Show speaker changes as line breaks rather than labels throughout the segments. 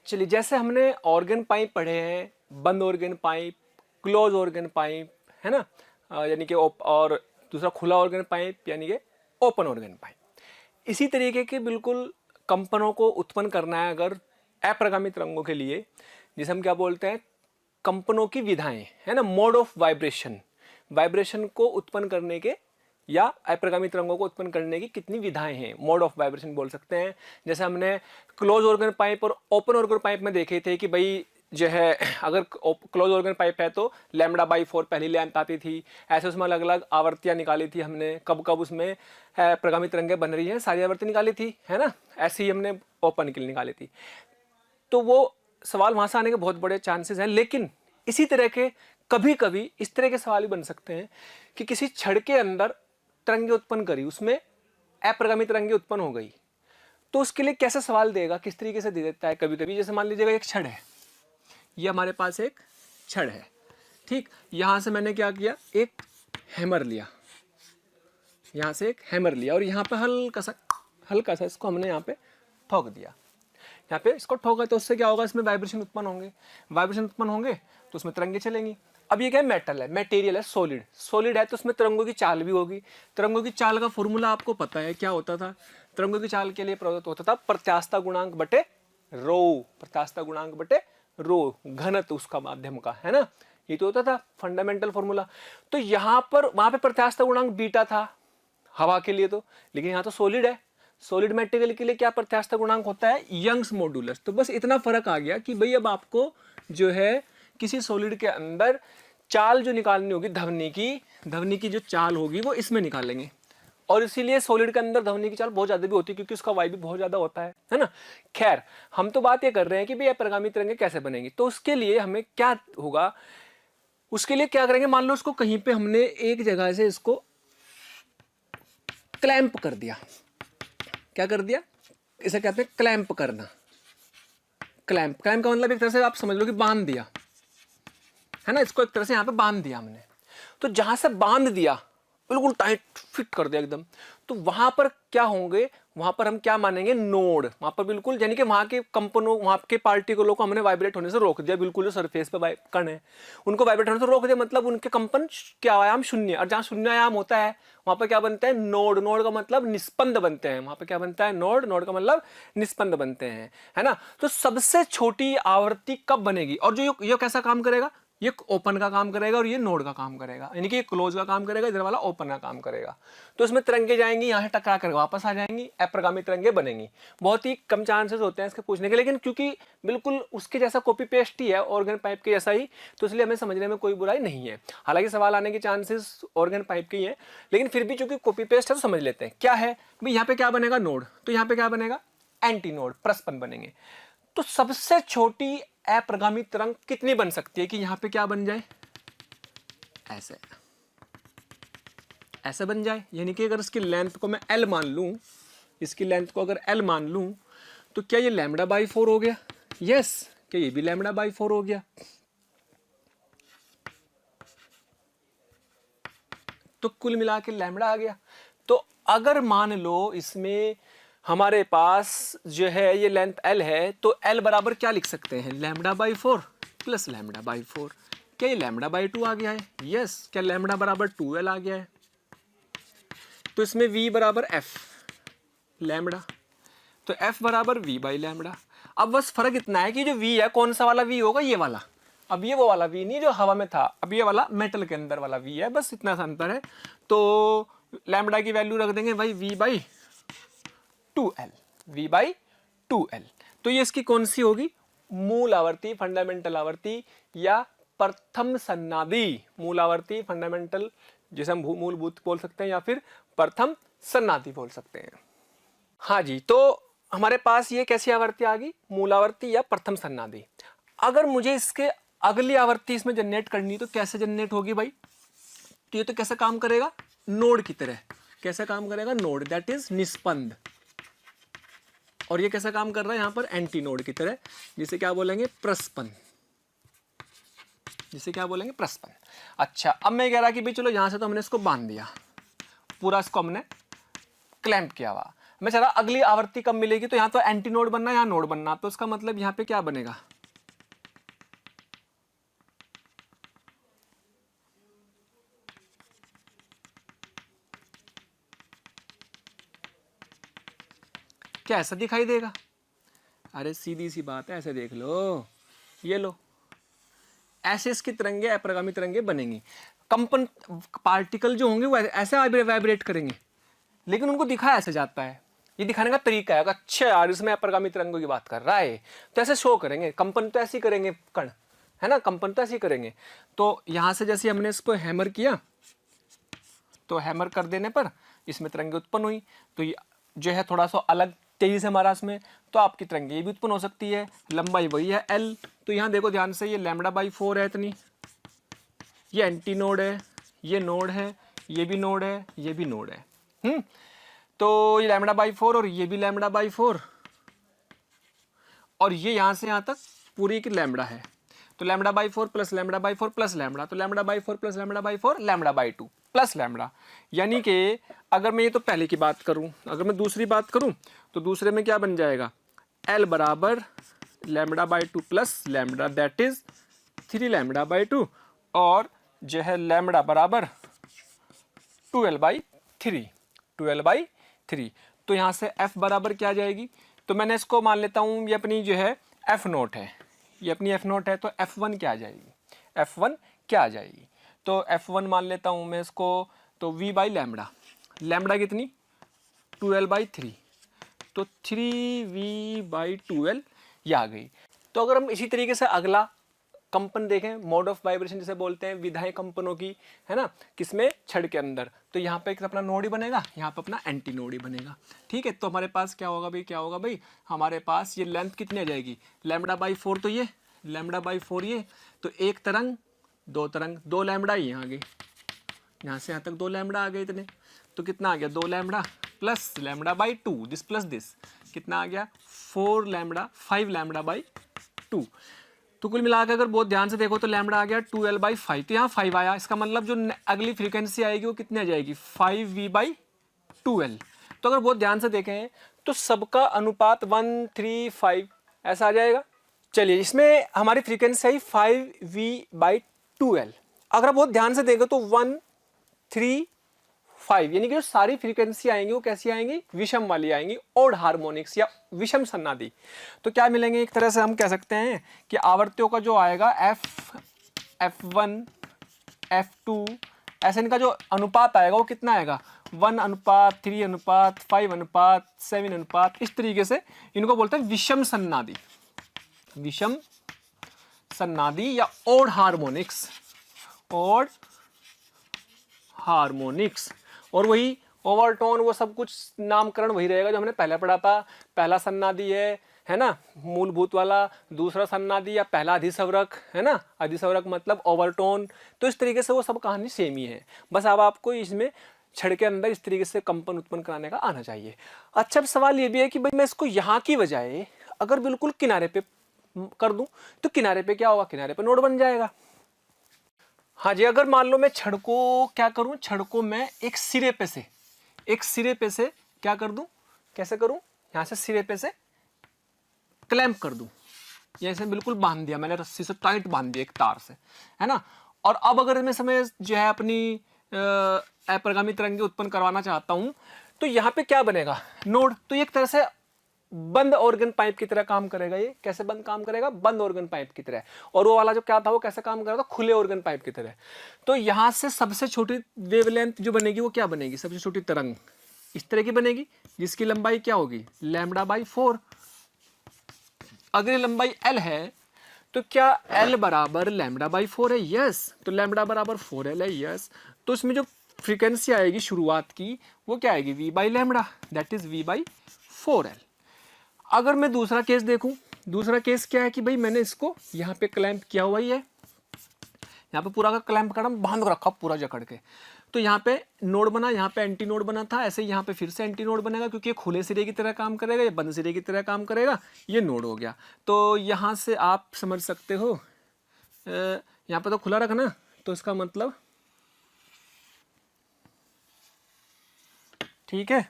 चलिए, जैसे हमने ऑर्गन पाइप पढ़े हैं, बंद organ pipe, close organ pipe, है ना, यानी कि और दूसरा खुला ऑर्गन पाइप यानी कि ओपन ऑर्गन पाइप। इसी तरीके के बिल्कुल कंपनों को उत्पन्न करना है अगर अप्रगामी तरंगों के लिए, जिसे हम क्या बोलते हैं, कंपनों की विधाएं, है ना, मोड ऑफ वाइब्रेशन। वाइब्रेशन को उत्पन्न करने के या अप्रगामी तरंगों को उत्पन्न करने की कितनी विधाएं हैं, मोड ऑफ वाइब्रेशन बोल सकते हैं। जैसे हमने क्लोज ऑर्गन पाइप और ओपन ऑर्गन पाइप में देखे थे कि भाई जो है, अगर क्लोज ऑर्गन पाइप है तो λ/4 पहली लेंथ आती थी, ऐसे उसमें अलग अलग आवृत्तियां निकाली थी हमने, कब कब उसमें प्रगामी तरंगें बन रही हैं सारी आवृत्ति निकाली थी, है ना। ऐसे ही हमने ओपन के लिए निकाली थी। तो वो सवाल वहां से आने के बहुत बड़े चांसेस हैं। लेकिन इसी तरह के कभी कभी इस तरह के सवाल भी बन सकते हैं कि किसी छड़ के अंदर तरंगे उत्पन्न करी, उसमें अप्रगामी तरंगे उत्पन्न हो गई, तो उसके लिए कैसे सवाल देगा, किस तरीके से दे देता है कभी कभी। जैसे मान लीजिएगा एक छड़ है, ये हमारे पास एक छड़ है, ठीक। यहां से मैंने क्या किया, एक हैमर लिया, यहां से एक हैमर लिया और यहां पे हल्का सा इसको हमने यहां पे ठोक दिया। यहाँ पे इसको ठोका तो उससे क्या होगा, इसमें वाइब्रेशन उत्पन्न होंगे, वाइब्रेशन उत्पन्न होंगे तो उसमें तरंगे चलेंगी। अब ये क्या है, मेटल है, मटेरियल है, सॉलिड, सॉलिड है तो उसमें तरंगों की चाल भी होगी। तरंगों की चाल का फॉर्मूला आपको पता है क्या होता था। तरंगों की चाल के लिए प्रदत्त होता था प्रत्यास्थता गुणांक बटे रो, प्रत्यास्थता गुणांक बटे रो, घनत्व उसका माध्यम का, है ना, ये तो होता था फंडामेंटल फॉर्मूला। तो यहाँ पर वहां पे प्रत्यास्थता गुणांक बीटा था हवा के लिए तो, लेकिन यहाँ तो सॉलिड है, सॉलिड मटेरियल के लिए क्या प्रत्यास्थता गुणांक होता है, यंग्स मॉडुलस। तो बस इतना फर्क आ गया कि भाई अब आपको जो है किसी सॉलिड के अंदर चाल जो निकालनी होगी, ध्वनि की जो चाल होगी वो इसमें निकालेंगे। और इसीलिए सॉलिड के अंदर ध्वनि की चाल बहुत ज्यादा भी होती है क्योंकि उसका वायु भी बहुत ज्यादा होता है ना। खैर, हम तो बात ये कर रहे हैं कि भाई अप्रगामी तरंगें कैसे बनेंगी। तो उसके लिए हमें क्या होगा, उसके लिए क्या करेंगे, मान लो उसको कहीं पे हमने एक जगह से इसको क्लैंप कर दिया। क्या कर दिया, इसे कहते हैं क्लैंप करना। क्लैंप का मतलब एक तरह से आप समझ लो कि बांध दिया, है ना, इसको एक तरह से यहां पे बांध दिया हमने। तो जहां से बांध दिया, बिल्कुल टाइट फिट कर दिया एकदम, तो वहां पर क्या होंगे, वहां पर हम क्या मानेंगे, नोड। वहां पर बिल्कुल यानी कि वहां के कंपनों, वहां के पार्टिकलों को हमने वाइब्रेट होने से रोक दिया। बिल्कुल जो सरफेस पे कण है उनको वाइब्रेट होने से रोक दिया, मतलब उनके कंपन क्या आयाम शून्य। और जहां शून्य आयाम होता है वहां पर क्या बनता है, नोड। नोड का मतलब निस्पंद बनते हैं, वहां पर क्या बनता है, नोड। नोड का मतलब निस्पंद बनते हैं, है ना। तो सबसे छोटी आवृत्ति कब बनेगी, और जो ये कैसा काम करेगा, ये ओपन का काम करेगा और ये नोड का काम करेगा, यानी कि ये क्लोज का काम करेगा, इधर वाला ओपन का काम करेगा। तो इसमें तरंगे जाएंगी, यहां टकरा कर वापस आ जाएंगी, अप्रगामी तरंगे बनेंगी। बहुत ही कम चांसेस होते हैं इसके पूछने के, लेकिन क्योंकि बिल्कुल उसके जैसा कॉपी पेस्ट ही है, ऑर्गन पाइप के जैसा ही, तो इसलिए हमें समझने में कोई बुराई नहीं है। हालांकि सवाल आने के चांसेस ऑर्गन पाइप के ही है, लेकिन फिर भी चूंकि कॉपी पेस्ट है तो समझ लेते हैं क्या है। भाई यहाँ पे क्या बनेगा, नोड, तो यहाँ पे क्या बनेगा, एंटी नोड, प्रस्पन बनेंगे। तो सबसे छोटी अप्रगामी तरंग कितनी बन सकती है कि यहां पे क्या बन जाए, ऐसे ऐसे बन जाए। यानी कि अगर इसकी लेंथ को मैं L मान लूं, इसकी लेंथ को अगर L मान लूं, तो क्या ये λ/4 हो गया, यस, क्या ये भी λ/4 हो गया। तो कुल मिला के लैम्बडा आ गया। तो अगर मान लो इसमें हमारे पास जो है ये लेंथ L है, तो L बराबर क्या लिख सकते हैं, λ/4 प्लस λ/4। क्या ये λ/2 आ गया है, यस। क्या लैम्बडा बराबर 2L आ गया है। तो इसमें V बराबर F लैम्बडा, तो F बराबर V/λ। अब बस फर्क इतना है कि जो V है, कौन सा वाला V होगा, ये वाला। अब ये वो वाला V नहीं जो हवा में था, अब ये वाला मेटल के अंदर वाला V है, बस इतना सा अंतर है। तो लैम्बडा की वैल्यू रख देंगे भाई V/2L, V/2L। तो ये इसकी कौन सी होगी, मूल आवर्ती, फंडामेंटल आवर्ती, या प्रथम सन्नादी। मूल आवर्ती, फंडामेंटल जिसे हम मूलभूत बोल सकते हैं, या फिर प्रथम सन्नादी बोल सकते हैं। हाँ जी, तो हमारे पास ये कैसी आवर्ती आ गई, मूल आवर्ती या प्रथम सन्नादी। अगर मुझे इसके अगली आवर्ती इसमें जनरेट करनी तो कैसे जनरेट होगी भाई, तो ये तो कैसे काम करेगा, नोड की तरह। कैसे काम करेगा, नोड, दैट इज निस्पंद। और ये कैसा काम कर रहा है यहां पर, एंटी नोड की तरह, जिसे क्या बोलेंगे, प्रस्पन। जिसे क्या बोलेंगे, प्रस्पन। अच्छा, अब मैं कह रहा कि भाई चलो यहां से तो हमने इसको बांध दिया, पूरा इसको हमने क्लैंप किया हुआ। मैं चला अगली आवृत्ति कब मिलेगी, तो यहाँ तो एंटी नोड बनना, यहाँ नोड बनना, तो इसका मतलब यहाँ पे क्या बनेगा, क्या ऐसा दिखाई देगा? अरे सीधी सी बात है, ऐसे देख लो, ये लो, ऐसे इसकी तरंगे अप्रगामी तरंगे बनेंगी। कंपन पार्टिकल जो होंगे वो ऐसे वाइब्रेट करेंगे, लेकिन उनको दिखाया ऐसे जाता है। ये दिखाने का तरीका है, अच्छा यार इसमें अप्रगामी तरंगों की बात कर रहा है, तो ऐसे शो करेंगे, कंपन तो ऐसे ही करेंगे कण, है ना, कंपन तो ऐसे ही करेंगे। तो यहाँ से जैसे हमने इसको हैमर किया, तो हैमर कर देने पर इसमें तरंगे उत्पन्न हुई, तो ये जो है थोड़ा सा अलग तेजी से हमारा इसमें, तो आपकी तरंगे ये भी उत्पन्न हो सकती है। लंबाई वही है एल, तो यहाँ देखो ध्यान से, ये λ/4 है इतनी, ये एंटी नोड है, ये नोड है, ये भी नोड है, ये भी नोड है। तो ये λ/4 और ये भी λ/4, और ये यहाँ से यहाँ तक पूरी की लैम्बडा है, तो λ/4 प्लस λ/4 प्लस लैम्बडा, तो λ/4 प्लस λ/4 λ/2 प्लस लैम्बडा। यानी कि अगर मैं ये तो पहले की बात करूं, अगर मैं दूसरी बात करूं तो दूसरे में क्या बन जाएगा, L बराबर λ/2 प्लस लैम्बडा, दैट इज 3 λ/2, और जो है लैम्बडा बराबर 12/3, 12/3। तो यहाँ से F बराबर क्या आ जाएगी, तो मैंने इसको मान लेता हूँ ये अपनी जो है F नोट है, ये अपनी F नोट है, तो F1 क्या आ जाएगी, F1 क्या आ जाएगी, तो F1 मान लेता हूँ मैं इसको, तो V/λ, लैम्बडा कितनी 12/3, तो 3V/12 ये आ गई। तो अगर हम इसी तरीके से अगला कंपन देखें, मोड ऑफ वाइब्रेशन जिसे बोलते हैं, विधाएं कंपनों की, है ना, किसमें, छड़ के अंदर, तो यहाँ पे अपना नोड ही बनेगा, यहाँ पे अपना एंटी नोड ही बनेगा। ठीक है, तो हमारे पास क्या होगा भाई, क्या होगा भाई, हमारे पास ये लेंथ कितनी आ जाएगी, λ/4, तो ये λ/4 ये, तो एक तरंग, दो तरंग, 2 लैम्बडा ही यहाँ आ गई, यहाँ से यहाँ तक 2 लैम्बडा आ गए इतने, तो कितना आ गया, 2 lambda plus λ/2, this plus this, कितना आ गया 4 लैम्बडा, 5 λ/2। तो कुल मिलाकर अगर बहुत ध्यान से देखो तो लैम्बडा आ गया 12/5, तो यहाँ 5 आया, इसका मतलब जो अगली फ्रीक्वेंसी आएगी वो कितनी आ जाएगी, 5V/12। तो अगर बहुत ध्यान से देखें तो सबका अनुपात 1:3:5 ऐसा आ जाएगा। चलिए इसमें हमारी फ्रीक्वेंसी आई 5V/12, अगर आप बहुत ध्यान से देखें तो 1:3:5, यानी कि जो सारी फ्रीक्वेंसी आएंगी वो कैसी आएंगी, विषम वाली आएंगी, ओड हार्मोनिक्स या विषम सन्नादी। तो क्या मिलेंगे, एक तरह से हम कह सकते हैं कि आवर्तियों का जो आएगा F1 F2 ऐसे इनका जो अनुपात आएगा वो कितना आएगा, 1:3:5:7:7, इस तरीके से इनको बोलते हैं विषम सन्नादी, विषम सन्नादी या ओड हार्मोनिक्स, ओड हार्मोनिक्स। और वही ओवरटोन वो सब कुछ नामकरण वही रहेगा जो हमने पहले पढ़ा था, पहला सन्नादी है ना, मूलभूत वाला, दूसरा सन्नादी या पहला अधिसवरक, है ना, अधिसवरक मतलब ओवरटोन। तो इस तरीके से वो सब कहानी सेम ही है, बस अब आपको इसमें छड़ के अंदर इस तरीके से कंपन उत्पन्न कराने का आना चाहिए। अच्छा अब सवाल ये भी है कि भाई मैं इसको यहाँ की बजाय अगर बिल्कुल किनारे पे कर दूं तो किनारे पे क्या होगा, किनारे पे नोड बन जाएगा। हाँ जी, अगर मान लो मैं छड़ को क्या करूं, छड़ को मैं एक सिरे पे से क्या कर दूं, कैसे करूं, यहां से सिरे पे से क्लैंप कर दूं, जैसे बिल्कुल बांध दिया मैंने, रस्सी से टाइट बांध दिया एक तार से, है ना। और अब अगर मैं समय जो है अपनी अप्रगामी तरंगे उत्पन्न करवाना चाहता हूं तो यहाँ पे क्या बनेगा, नोड। तो एक तरह से बंद ऑर्गन पाइप की तरह काम करेगा। ये कैसे बंद काम करेगा, बंद ऑर्गन पाइप की तरह। और वो वाला जो क्या था वो कैसे काम करेगा, खुले ऑर्गन पाइप की तरह। तो यहां से सबसे छोटी वेवलेंथ जो बनेगी वो क्या बनेगी, सबसे छोटी तरंग इस तरह की बनेगी, जिसकी लंबाई क्या होगी, λ/4। अगर लंबाई L है तो क्या L बराबर λ/4 है, यस। तो λ बराबर 4L है, यस। तो इसमें जो फ्रीक्वेंसी आएगी शुरुआत की वो क्या आएगी, V/λ, दैट इज V/4L। अगर मैं दूसरा केस देखूं, दूसरा केस क्या है कि भाई मैंने इसको यहाँ पे क्लैंप किया हुआ ही है, यहाँ पे पूरा का क्लैंप करना बांध रखा पूरा जकड़ के, तो यहाँ पे नोड बना, यहाँ पे एंटी नोड बना था, ऐसे यहाँ पे फिर से एंटी नोड बनेगा क्योंकि ये खुले सिरे की तरह काम करेगा, ये बंद सिरे की तरह काम करेगा, ये नोड हो गया। तो यहाँ से आप समझ सकते हो, यहाँ पे तो खुला रखना, तो इसका मतलब ठीक है,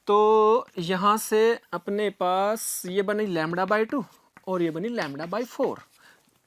तो यहाँ से अपने पास ये बनी λ/2 और ये बनी λ/4।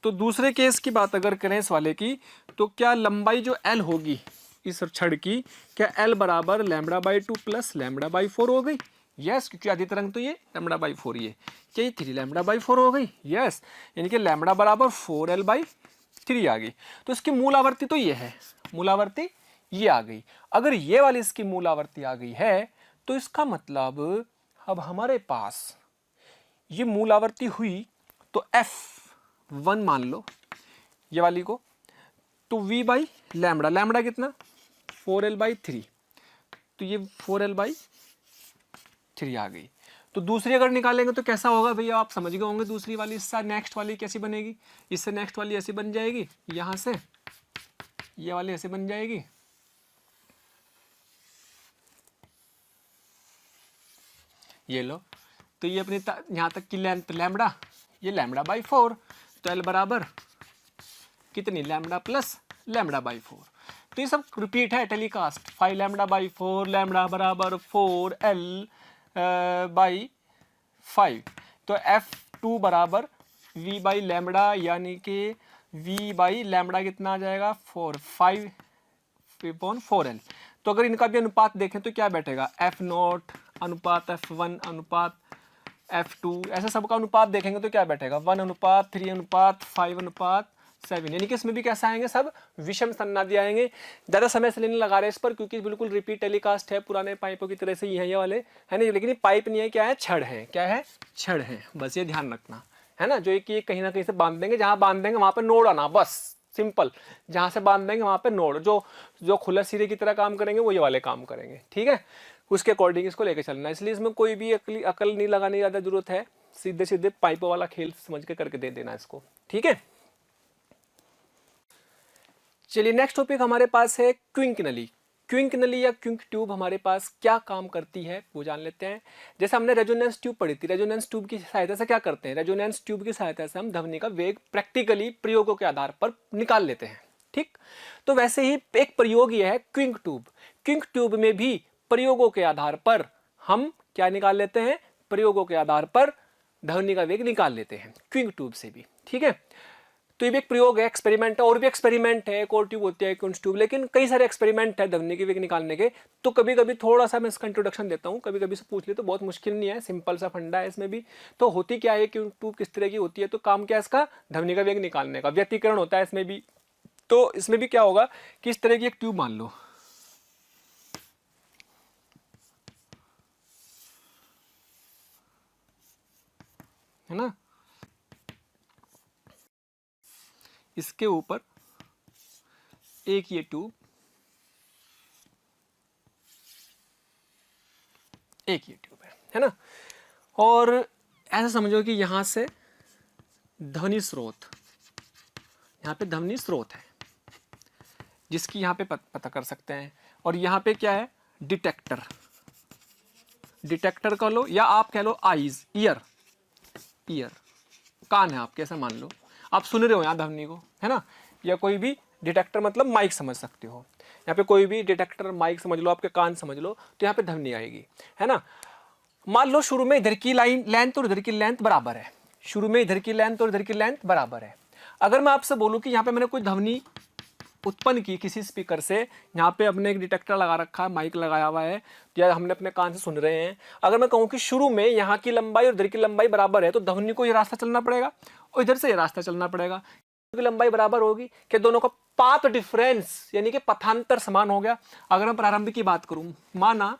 तो दूसरे केस की बात अगर करें इस वाले की, तो क्या लंबाई जो l होगी इस छड़ की, क्या l बराबर λ/2 प्लस λ/4 हो गई? यस, क्योंकि आधी तरंग तो ये λ/4 ये, क्या ये 3 λ/4 हो गई? यस, यानी कि λ बराबर 4l/3 आ गई। तो इसकी मूल आवर्ती तो ये है, मूल आवर्ती ये आ गई। अगर ये वाली इसकी मूल आवर्ती आ गई है तो इसका मतलब अब हमारे पास ये मूल आवर्ती हुई तो f1 मान लो ये वाली को, तो v/λ, लैम्बडा कितना 4l/3, तो ये 4l/3 आ गई। तो दूसरी अगर निकालेंगे तो कैसा होगा भैया, आप समझ गए होंगे। दूसरी वाली इससे नेक्स्ट वाली कैसी बनेगी, इससे नेक्स्ट वाली ऐसी बन जाएगी, यहां से ये वाली ऐसे बन जाएगी, ये लो। तो ये अपनी यहां तक की लेंथ लैम्बडा, ये λ/4, तो l बराबर कितनी लैम्बडा प्लस λ/4। तो ये सब रिपीट है टेलीकास्ट। 5 λ/4, लैम्बडा बराबर 4l/5। तो f2 बराबर v/λ, यानी कि v/λ कितना आ जाएगा 5/4l। तो अगर इनका भी अनुपात देखें तो क्या बैठेगा, f0 अनुपात f1 अनुपात f2, ऐसे सबका अनुपात देखेंगे तो क्या बैठेगा 1:3:5:7, यानी कि इसमें भी कैसा आएंगे, सब विषम सन्नादि आएंगे। ज़्यादा समय से नहीं लगा रहे इस पर, क्योंकि बिल्कुल रिपीट टेलीकास्ट है, पुराने पाइपों की तरह से ही है ये वाले, है ना। लेकिन ये पाइप नहीं है, क्या है, छड़ है। क्या है, छड़ है, बस ये ध्यान रखना है ना। जो एक ये कहीं ना कहीं से बांध देंगे, जहाँ बांध देंगे वहाँ पर नोड आना, बस सिंपल। जहाँ से बांध देंगे वहाँ पे नोड, जो खुला सिरे की तरह काम करेंगे वो ये वाले काम करेंगे, ठीक है। उसके अकॉर्डिंग इसको लेके चलना, इसलिए इसमें कोई भी अकल नहीं लगाने की ज़्यादा जरूरत है। सीधे सीधे पाइपों वाला खेल समझ के करके दे देना इसको, ठीक है। चलिए नेक्स्ट टॉपिक हमारे पास है क्विंक नली। क्विंक नली या क्विंक ट्यूब हमारे पास क्या काम करती है वो जान लेते हैं। जैसे हमने रेजोनेंस ट्यूब पढ़ी थी, रेजोनेंस ट्यूब की सहायता से क्या करते हैं, रेजोनेंस ट्यूब की सहायता से हम ध्वनि का वेग प्रैक्टिकली प्रयोगों के आधार पर निकाल लेते हैं, ठीक। तो वैसे ही एक प्रयोग यह है क्विंक ट्यूब। क्विंक ट्यूब में भी प्रयोगों के आधार पर हम क्या निकाल लेते हैं, प्रयोगों के आधार पर ध्वनि का वेग निकाल लेते हैं क्विंक ट्यूब से भी, ठीक है। तो ये भी एक प्रयोग है, एक्सपेरिमेंट है, और भी एक्सपेरिमेंट है, एक और ट्यूब होती है क्विंक ट्यूब, लेकिन कई सारे एक्सपेरिमेंट है ध्वनि के वेग निकालने के। तो कभी कभी थोड़ा सा मैं इसका इंट्रोडक्शन देता हूँ, कभी कभी से पूछ ले तो बहुत मुश्किल नहीं है, सिंपल सा फंडा है इसमें भी। तो होती क्या है क्विंक ट्यूब, किस तरह की होती है, तो काम क्या है इसका, ध्वनि का वेग निकालने का, व्यतिकरण होता है इसमें भी। तो इसमें भी क्या होगा कि इस तरह की एक ट्यूब मान लो, है ना, इसके ऊपर एक ये ट्यूब, एक ये ट्यूब है ना। और ऐसा समझो कि यहां से ध्वनि स्रोत, यहां पे ध्वनि स्रोत है जिसकी यहां पे पता कर सकते हैं। और यहां पे क्या है, डिटेक्टर, डिटेक्टर कह लो या आप कह लो आईज, ईयर, ईयर कान है आपके, ऐसा मान लो आप सुन रहे हो यहाँ ध्वनि को, है ना। या कोई भी डिटेक्टर मतलब माइक समझ सकते हो, यहाँ पे कोई भी डिटेक्टर माइक समझ लो, आपके कान समझ लो, तो यहाँ पे ध्वनि आएगी, है ना। मान लो शुरू में इधर की लाइन लेंथ और इधर की लेंथ बराबर है, शुरू में इधर की लेंथ और इधर की लेंथ बराबर है। अगर मैं आपसे बोलूँ कि यहाँ पे मैंने कोई ध्वनि उत्पन्न की किसी स्पीकर से, यहाँ पे अपने एक डिटेक्टर लगा रखा है, माइक लगाया हुआ है, या हमने अपने कान से सुन रहे हैं। अगर मैं कहूँ कि शुरू में यहाँ की लंबाई और इधर की लंबाई बराबर है, तो ध्वनि को ये रास्ता चलना पड़ेगा और इधर से ये रास्ता चलना पड़ेगा, क्योंकि लंबाई बराबर होगी। कि दोनों का पाथ डिफरेंस यानी कि पथांतर समान हो गया। अगर मैं प्रारंभ की बात करूँ, माना,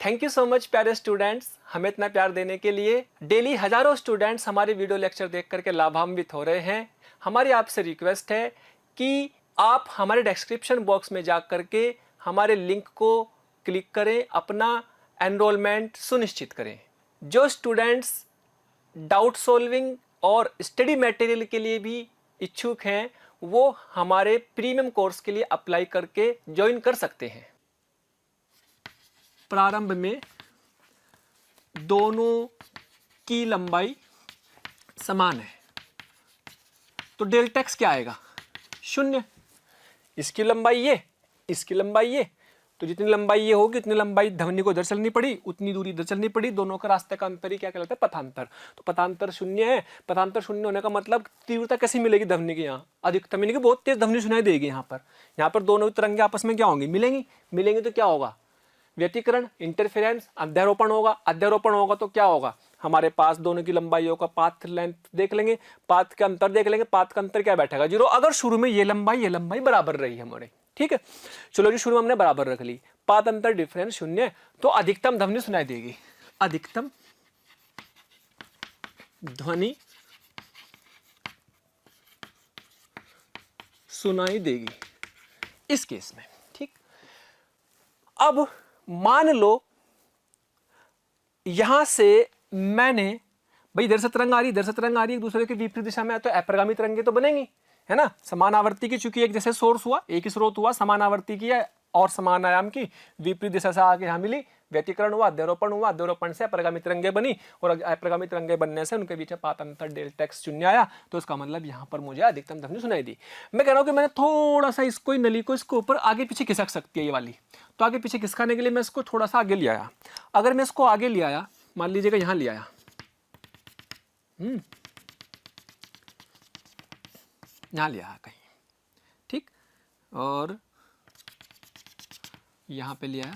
थैंक यू सो मच प्यारे स्टूडेंट्स, हमें इतना प्यार देने के लिए। डेली हजारों स्टूडेंट्स हमारे वीडियो लेक्चर देख करके लाभान्वित हो रहे हैं। हमारी आपसे रिक्वेस्ट है कि आप हमारे डिस्क्रिप्शन बॉक्स में जा करके हमारे लिंक को क्लिक करें, अपना एनरोलमेंट सुनिश्चित करें। जो स्टूडेंट्स डाउट सॉल्विंग और स्टडी मटेरियल के लिए भी इच्छुक हैं, वो हमारे प्रीमियम कोर्स के लिए अप्लाई करके ज्वाइन कर सकते हैं। प्रारंभ में दोनों की लंबाई समान है, तो डेल्टा एक्स क्या आएगा, 0। इसकी लंबाई ये, इसकी लंबाई ये, तो जितनी लंबाई ये होगी उतनी लंबाई ध्वनि को इधर चलनी पड़ी, उतनी दूरी इधर चलनी पड़ी, दोनों का रास्ते का अंतर ही क्या कहलाता है, पथांतर। तो पथांतर शून्य है, पथांतर शून्य होने का मतलब तीव्रता कैसी मिलेगी ध्वनि की, यहाँ अधिकतम यानी कि बहुत तेज ध्वनि सुनाई देगी। यहाँ पर दोनों तरंगे आपस में क्या होंगी, मिलेंगी तो क्या होगा, व्यतिकरण, इंटरफेरेंस, अध्यारोपण होगा। अध्यारोपण होगा तो क्या होगा, हमारे पास दोनों की लंबाइयों का पाथ लेंथ देख लेंगे, पाथ का अंतर देख लेंगे, पाथ का अंतर क्या बैठेगा, 0। अगर शुरू में ये लंबाई बराबर रही हमारे, ठीक है, चलो जी शुरू में हमने बराबर रख ली, पाथ अंतर डिफरेंस 0, तो अधिकतम ध्वनि सुनाई देगी, अधिकतम ध्वनि सुनाई देगी इस केस में, ठीक। अब मान लो यहां से मैंने, भाई इधर से तरंग आ रही, इधर से तरंग आ रही, एक दूसरे के विपरीत दिशा में, तो अप्रगामी तरंगे तो बनेंगी, है ना। समान आवर्ती की, चूंकि एक जैसे सोर्स हुआ, एक ही स्रोत हुआ, समान आवर्ती की है और समान आयाम की, विपरीत दिशा से आके यहां मिली, व्यतिकरण हुआ, अध्यारोपण हुआ, अध्यारोपण से अप्रगामी तरंगे बनी, और अप्रगामी तरंगे बनने से उनके बीच में पाथ अंतर डेल्टा x 0 आया, तो इसका मतलब यहां पर मुझे अधिकतम ध्वनि सुनाई दी। मैं कह रहा हूं कि मैंने थोड़ा सा इसको, नली को इसको ऊपर आगे पीछे खिसक सकती है ये वाली, तो आगे पीछे खिसकाने के लिए मैं इसको थोड़ा सा आगे ले आया। अगर मैं इसको आगे ले आया, मान लीजिएगा यहां ले आया, यहां ले आया कहीं, ठीक, और यहां पे ले आया,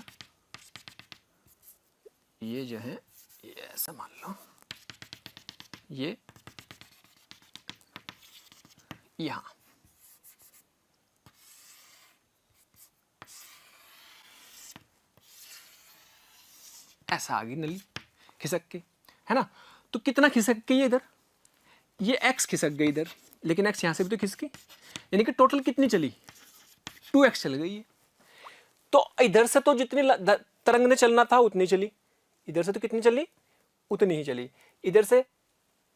ये जो है ये ऐसा मान लो, ये यहां, ऐसा आ गई नली खिसक के, है ना। तो कितना खिसक गई इधर, ये x खिसक गई इधर, लेकिन x यहां से भी तो खिसकी, यानी कि टोटल कितनी चली, 2x चल गई है। तो इधर से तो जितनी तरंग ने चलना था उतनी चली, इधर से तो कितनी चली, उतनी ही चली, इधर से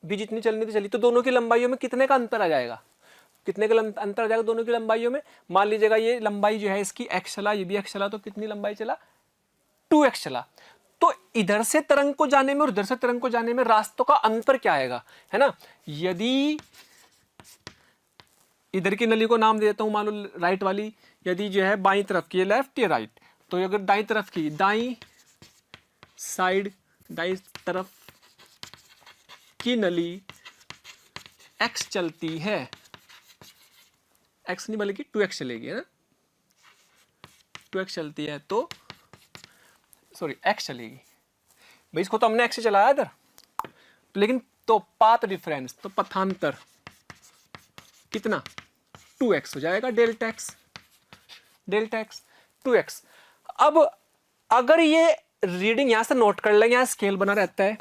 भी जितनी चलनी थी चली, तो दोनों की लंबाइयों में कितने का अंतर आ जाएगा, कितने का अंतर आ जाएगा दोनों की लंबाइयों में। मान लीजिएगा ये लंबाई जो है इसकी x चला, ये भी x चला, तो कितनी लंबाई चला, 2x चला। तो इधर से तरंग को जाने में और इधर से तरंग को जाने में रास्तों का अंतर क्या आएगा, है ना। यदि इधर की नली को नाम दे देता हूं, मान लो राइट वाली, यदि जो है बाईं तरफ की, लेफ्ट या राइट, तो अगर दाईं तरफ की, दाईं साइड, दाईं तरफ की नली x चलती है, x नहीं बल्कि 2x चलेगी, है ना, 2x चलती है, तो सॉरी x चलेगी भाई, इसको तो हमने x से चलाया इधर, तो लेकिन तो पाथ डिफरेंस, तो पथांतर कितना, 2x हो जाएगा, डेल्टा x 2x। अब अगर ये रीडिंग यहां से नोट कर लेंगे, यहां स्केल बना रहता है,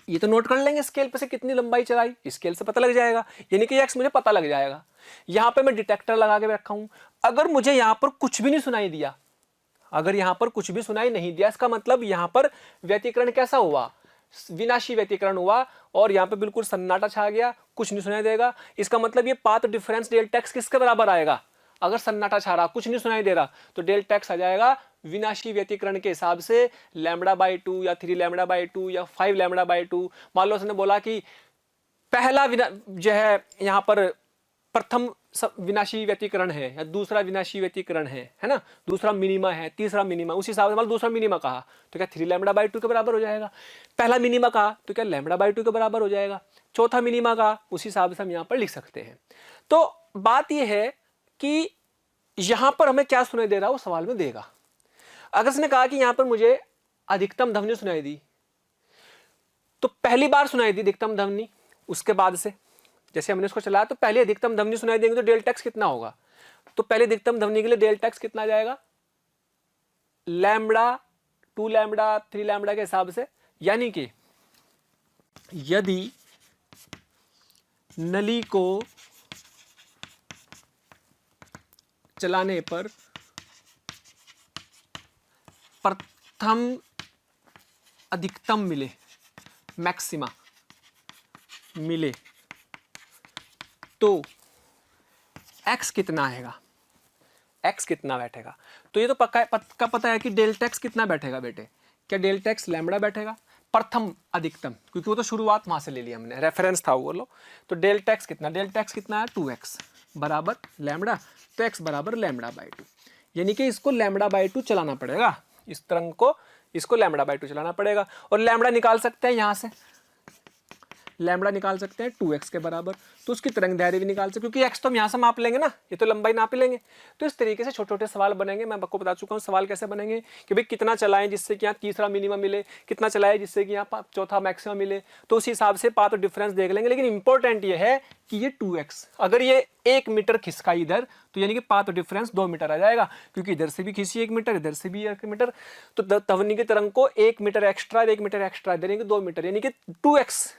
ये तो नोट कर लेंगे स्केल पे से कितनी लंबाई चलाई, स्केल से पता लग जाएगा, यानी कि x मुझे पता लग जाएगा। यहां पे मैं डिटेक्टर लगा के रखा हूं, अगर मुझे यहां पर कुछ भी नहीं सुनाई दिया, अगर यहां पर कुछ भी सुनाई नहीं दिया, इसका मतलब यहां पर व्यतिकरण कैसा हुआ, विनाशी व्यतिकरण हुआ, और यहां पे बिल्कुल सन्नाटा छा गया, कुछ नहीं सुनाई देगा। इसका मतलब ये पाथ डिफरेंस डेल्टा x किसके बराबर आएगा, अगर सन्नाटा छा रहा, कुछ नहीं सुनाई दे रहा, तो डेल्टा x आ जाएगा विनाशी व्यतिकरण के हिसाब से λ/2 या 3λ/2 या 5λ/2। मान लो उसने बोला कि पहला जो है यहाँ पर प्रथम विनाशी व्यतिकरण है, या दूसरा विनाशी व्यतिकरण है ना, दूसरा मिनिमा है, तीसरा मिनिमा, उस हिसाब से मान लो दूसरा मिनिमा कहा तो क्या 3λ/2 के बराबर हो जाएगा, पहला मिनिमा कहा तो क्या λ/2 के बराबर हो जाएगा, चौथा मिनिमा कहा उस हिसाब से हम यहाँ पर लिख सकते हैं। तो बात यह है कि यहां पर हमें क्या सुनाई दे रहा है वो सवाल में देगा। अगर उसने कहा कि यहां पर मुझे अधिकतम ध्वनि सुनाई दी, तो पहली बार सुनाई दी अधिकतम ध्वनि, उसके बाद से जैसे हमने इसको चलाया तो पहले अधिकतम ध्वनि सुनाई देंगे, तो डेल्टा x कितना होगा, तो पहले अधिकतम ध्वनि के लिए डेल्टा x कितना जाएगा, लैम्बडा 2λ 3λ के हिसाब से। यानी कि यदि नली को चलाने पर प्रथम अधिकतम मिले, मैक्सिमा मिले, तो x कितना आएगा, x कितना बैठेगा। तो ये तो पक्का पता है कि डेल्टा x कितना बैठेगा बेटे, क्या डेल्टा x लैम्बडा बैठेगा, प्रथम अधिकतम, क्योंकि वो तो शुरुआत वहां से ले लिया हमने, रेफरेंस था वो लो। तो डेल्टा x कितना है, 2x बराबर लैम्बडा, तो x बराबर λ/2। यानी कि इसको λ/2 चलाना पड़ेगा, इस तरंग को इसको λ/2 चलाना पड़ेगा। और लैम्बडा निकाल सकते हैं यहाँ से, लैम्बडा निकाल सकते हैं 2x के बराबर, तो उसकी तरंग दैर्ध्य भी निकाल सकते हैं, क्योंकि x तो हम यहाँ से माप लेंगे ना, ये तो लंबाई नाप लेंगे। तो इस तरीके से छोटे छोटे सवाल बनेंगे। मैं आपको बता चुका हूँ सवाल कैसे बनेंगे कि भाई कितना चलाएं जिससे कि यहाँ तीसरा मिनिमम मिले, कितना चलाएं जिससे कि यहाँ चौथा मैक्सिमम मिले, तो उस हिसाब से पाथ डिफरेंस देख लेंगे। लेकिन इंपॉर्टेंट ये है कि ये 2x, अगर ये 1 मीटर खिसका इधर तो यानी कि पाथ डिफरेंस 2 मीटर आ जाएगा, क्योंकि इधर से भी खींची 1 मीटर, इधर से भी 1 मीटर, तो ध्वनि की तरंग को 1 मीटर एक्स्ट्रा 1 मीटर एक्स्ट्रा इधर 2 मीटर, यानी कि 2x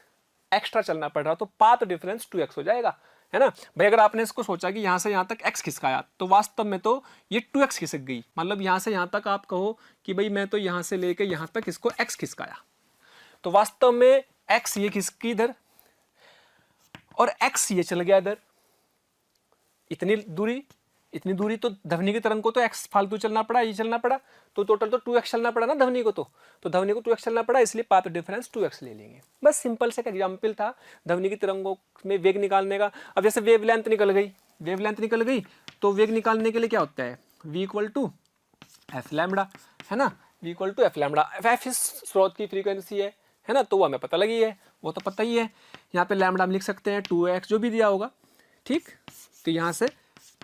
एक्स्ट्रा चलना पड़ रहा, तो पाथ डिफरेंस 2x हो जाएगा, है ना भाई। अगर आपने इसको सोचा कि यहां से यहां तक x खिसकाया, तो वास्तव में तो ये 2x खिसक गई, मतलब यहां से यहां तक आप कहो कि भाई मैं तो यहां से लेके यहां तक इसको x खिसकाया, तो वास्तव में x ये खिसकी इधर और x ये चल गया इधर, इतनी दूरी तो ध्वनि की तरंग को तो x फालतू चलना पड़ा, ये चलना पड़ा, तो टोटल तो 2x चलना पड़ा ना ध्वनि को, तो ध्वनि को 2x चलना पड़ा, इसलिए पाथ डिफरेंस 2x ले लेंगे। बस सिंपल से एग्जाम्पल था ध्वनि की तरंगों में वेग निकालने का। अब जैसे वेवलेंथ निकल गई, तो वेग निकालने के लिए क्या होता है, v = f लैम्बडा, है ना, v = f लैम्बडा। f इस स्रोत की फ्रीक्वेंसी है ना, तो वो हमें पता लगी है, वो तो पता ही है। यहाँ पे लैम्बडा हम लिख सकते हैं 2x, जो भी दिया होगा, ठीक। तो यहाँ से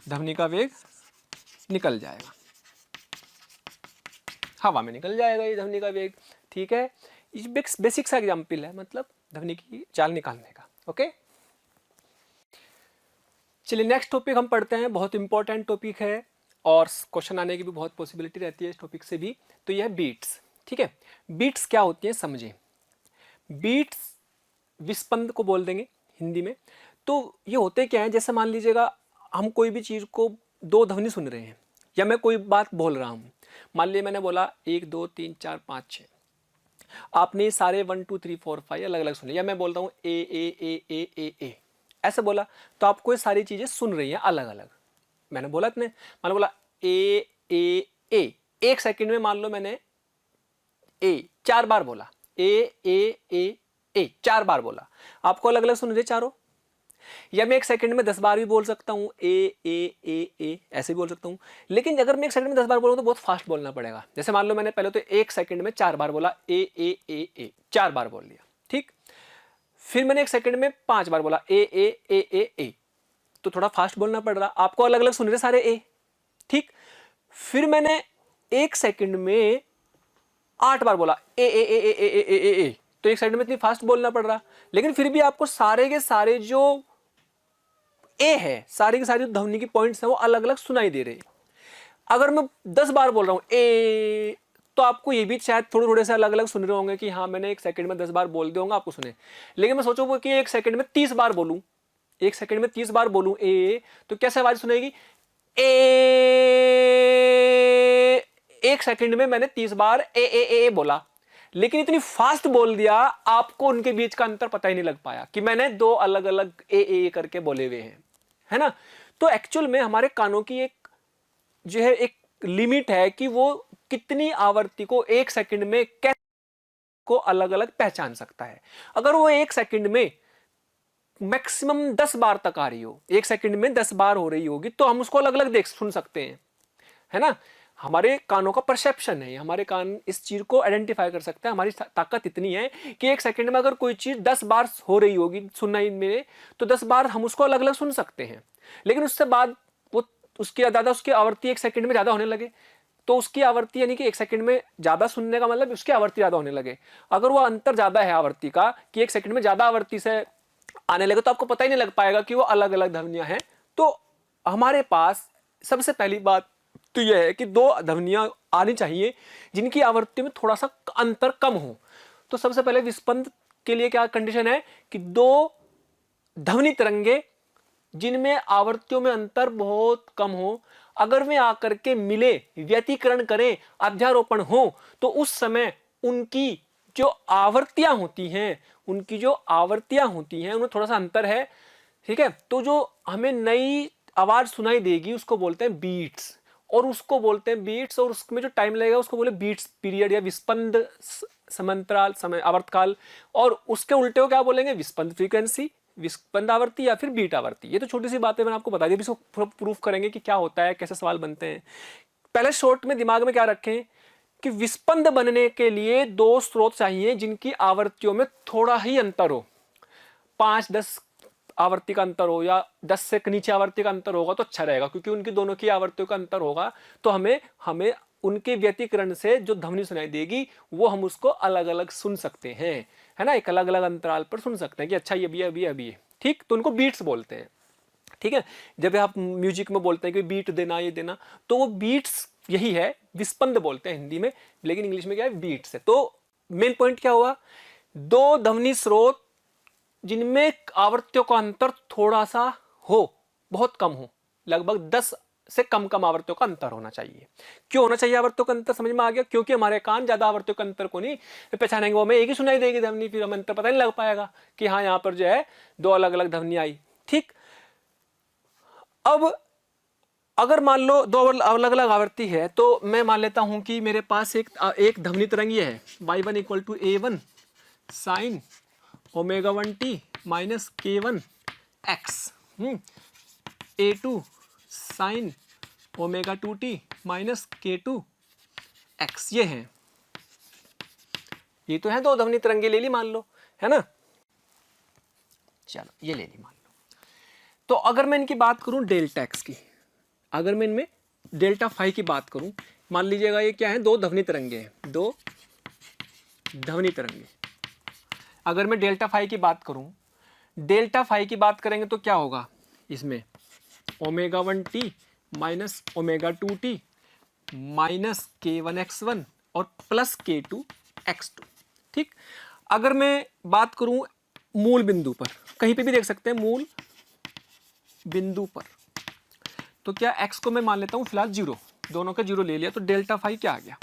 ध्वनि का वेग निकल जाएगा, हवा में निकल जाएगा ये ध्वनि का वेग, ठीक है। ये बेसिक सा एग्जाम्पल है, मतलब ध्वनि की चाल निकालने का। ओके, चलिए नेक्स्ट टॉपिक हम पढ़ते हैं। बहुत इंपॉर्टेंट टॉपिक है और क्वेश्चन आने की भी बहुत पॉसिबिलिटी रहती है इस टॉपिक से भी। तो यह है बीट्स, ठीक है। बीट्स क्या होती हैं समझें। बीट्स विस्पंद को बोल देंगे हिंदी में। तो ये होते क्या है, जैसे मान लीजिएगा हम कोई भी चीज़ को दो ध्वनि सुन रहे हैं, या मैं कोई बात बोल रहा हूँ, मान लीजिए मैंने बोला 1 2 3 4 5 6, आपने सारे 1 2 3 4 5 अलग अलग सुने, या मैं बोलता हूँ ए ए ए ए ए ए ऐसे बोला, तो आपको ये सारी चीज़ें सुन रही हैं अलग अलग। मैंने बोला इतने, मैंने बोला ए ए ए, 1 सेकंड में मान लो मैंने ए 4 बार बोला, ए ए ए ए 4 बार बोला, आपको अलग अलग सुन रहे चारों। या मैं 1 सेकंड में 10 बार भी बोल सकता हूँ, ए ऐसे भी बोल सकता हूँ। लेकिन अगर मैं 1 सेकंड में 10 बार बोलूँ तो बहुत फास्ट बोलना पड़ेगा। जैसे मान लो मैंने पहले तो 1 सेकंड में 4 बार बोला, ए 4 बार बोल लिया, ठीक। फिर मैंने 1 सेकंड में 5 बार बोला, ए, तो थोड़ा फास्ट बोलना पड़ रहा, आपको अलग अलग सुन रहे सारे ए, ठीक। फिर मैंने 1 सेकंड में 8 बार बोला, ए, तो 1 सेकंड में इतनी फास्ट बोलना पड़ रहा, लेकिन फिर भी आपको सारे के सारे जो ए है, सारी की सारी ध्वनि की पॉइंट्स हैं वो अलग अलग सुनाई दे रहे हैं। अगर मैं 10 बार बोल रहा हूँ ए, तो आपको ये भी शायद थोड़े थोड़े से अलग अलग सुन रहे होंगे कि हाँ मैंने 1 सेकंड में 10 बार बोल दिया होगा, आपको सुने। लेकिन मैं सोचूंगा कि 1 सेकंड में 30 बार बोलूं, 1 सेकंड में 30 बार बोलूं ए, तो कैसे आवाज सुनेगी, ए, 1 सेकंड में मैंने 30 बार ए बोला, लेकिन इतनी फास्ट बोल दिया आपको उनके बीच का अंतर पता ही नहीं लग पाया कि मैंने 2 अलग अलग ए करके बोले हुए हैं, है ना। तो एक्चुअल में हमारे कानों की एक जो है एक लिमिट है कि वो कितनी आवृत्ति को 1 सेकंड में कैसे को अलग अलग पहचान सकता है। अगर वो 1 सेकंड में मैक्सिमम 10 बार तक आ रही हो, 1 सेकंड में 10 बार हो रही होगी, तो हम उसको अलग अलग देख सुन सकते हैं, है ना। हमारे कानों का परसेप्शन है, हमारे कान इस चीज को आइडेंटिफाई कर सकते हैं। हमारी ताकत इतनी है कि 1 सेकंड में अगर कोई चीज 10 बार हो रही होगी सुनना में, तो 10 बार हम उसको अलग अलग सुन सकते हैं। लेकिन उससे बाद वो उसकी आवृत्ति 1 सेकंड में ज्यादा होने लगे, तो उसकी आवृत्ति यानी कि 1 सेकंड में ज्यादा सुनने का मतलब उसकी आवृत्ति ज्यादा होने लगे। अगर वो अंतर ज्यादा है आवृत्ति का कि 1 सेकंड में ज्यादा आवृत्ति से आने लगे, तो आपको पता ही नहीं लग पाएगा कि वो अलग अलग ध्वनियां हैं। तो हमारे पास सबसे पहली बात तो यह है कि 2 ध्वनियां आनी चाहिए जिनकी आवृत्ति में थोड़ा सा अंतर कम हो। तो सबसे पहले विस्पंद के लिए क्या कंडीशन है कि 2 ध्वनि तरंगे जिनमें आवृत्तियों में अंतर बहुत कम हो, अगर वे आकर के मिले, व्यतिकरण करें, अध्यारोपण हो, तो उस समय उनकी जो आवृत्तियां होती हैं उनमें थोड़ा सा अंतर है, ठीक है। तो जो हमें नई आवाज सुनाई देगी उसको बोलते हैं बीट्स, और उसमें जो टाइम लगेगा उसको बोले बीट्स पीरियड या विस्पंद समांतराल समय आवर्तकाल, और उसके उल्टे को क्या बोलेंगे, विस्पंद फ्रीक्वेंसी, विस्पंद आवृत्ति या फिर बीट आवृत्ति। ये तो छोटी सी बातें मैंने आपको बता दी, इसको प्रूफ करेंगे कि क्या होता है, कैसे सवाल बनते हैं। पहले शॉर्ट में दिमाग में क्या रखें कि विस्पंद बनने के लिए दो स्रोत चाहिए जिनकी आवृत्तियों में थोड़ा ही अंतर हो, 5-10 आवृत्ति का अंतर हो या 10 से नीचे आवृत्ति का अंतर होगा तो अच्छा रहेगा, क्योंकि उनकी दोनों की आवृत्तियों का अंतर होगा तो हमें उनके व्यतिकरण से जो ध्वनि सुनाई देगी वो हम उसको अलग अलग सुन सकते हैं, है ना, एक अलग अलग अंतराल पर सुन सकते हैं कि अच्छा ये भी है, अभी अभी, ठीक। तो उनको बीट्स बोलते हैं, ठीक है। जब आप म्यूजिक में बोलते हैं कि बीट देना, ये देना, तो वो बीट्स यही है, विस्पंद बोलते हैं हिंदी में, लेकिन इंग्लिश में क्या है, बीट्स है। तो मेन पॉइंट क्या हुआ, दो ध्वनि स्रोत जिनमें आवृत्तियों का अंतर थोड़ा सा हो, बहुत कम हो, लगभग 10 से कम आवृत्तियों का अंतर होना चाहिए। क्यों होना चाहिए आवृत्तियों का अंतर, समझ में आ गया, क्योंकि हमारे कान ज्यादा आवृत्तियों का अंतर को नहीं पहचानेंगे, वो हमें एक ही सुनाई देगी ध्वनि, फिर हमें अंतर पता नहीं लग पाएगा कि हाँ यहाँ पर जो है दो अलग अलग ध्वनि आई, ठीक। अब अगर मान लो दो अलग अलग आवृत्ति है तो मैं मान लेता हूं कि मेरे पास एक ध्वनि तरंग ये है, y1 equal to a1 sine omega 1t minus k1 x, a2 sine omega 2t minus k2 x, ये है, ये तो है दो ध्वनि तरंगे ले ली मान लो, है ना। चलो ये ले ली मान लो। तो अगर मैं इनकी बात करूं डेल्टा x की, अगर मैं इनमें डेल्टा फाई की बात करूं, मान लीजिएगा ये क्या है, दो ध्वनि तरंगे हैं, दो ध्वनि तरंगे। अगर मैं डेल्टा फाई की बात करूं, डेल्टा फाई की बात करेंगे तो क्या होगा, इसमें omega 1t minus omega 2t minus k1 x1 और प्लस k2 x2, ठीक। अगर मैं बात करूं मूल बिंदु पर, कहीं पे भी देख सकते हैं मूल बिंदु पर, तो क्या x को मैं मान लेता हूं फिलहाल 0, दोनों का 0 ले लिया, तो डेल्टा फाई क्या आ गया,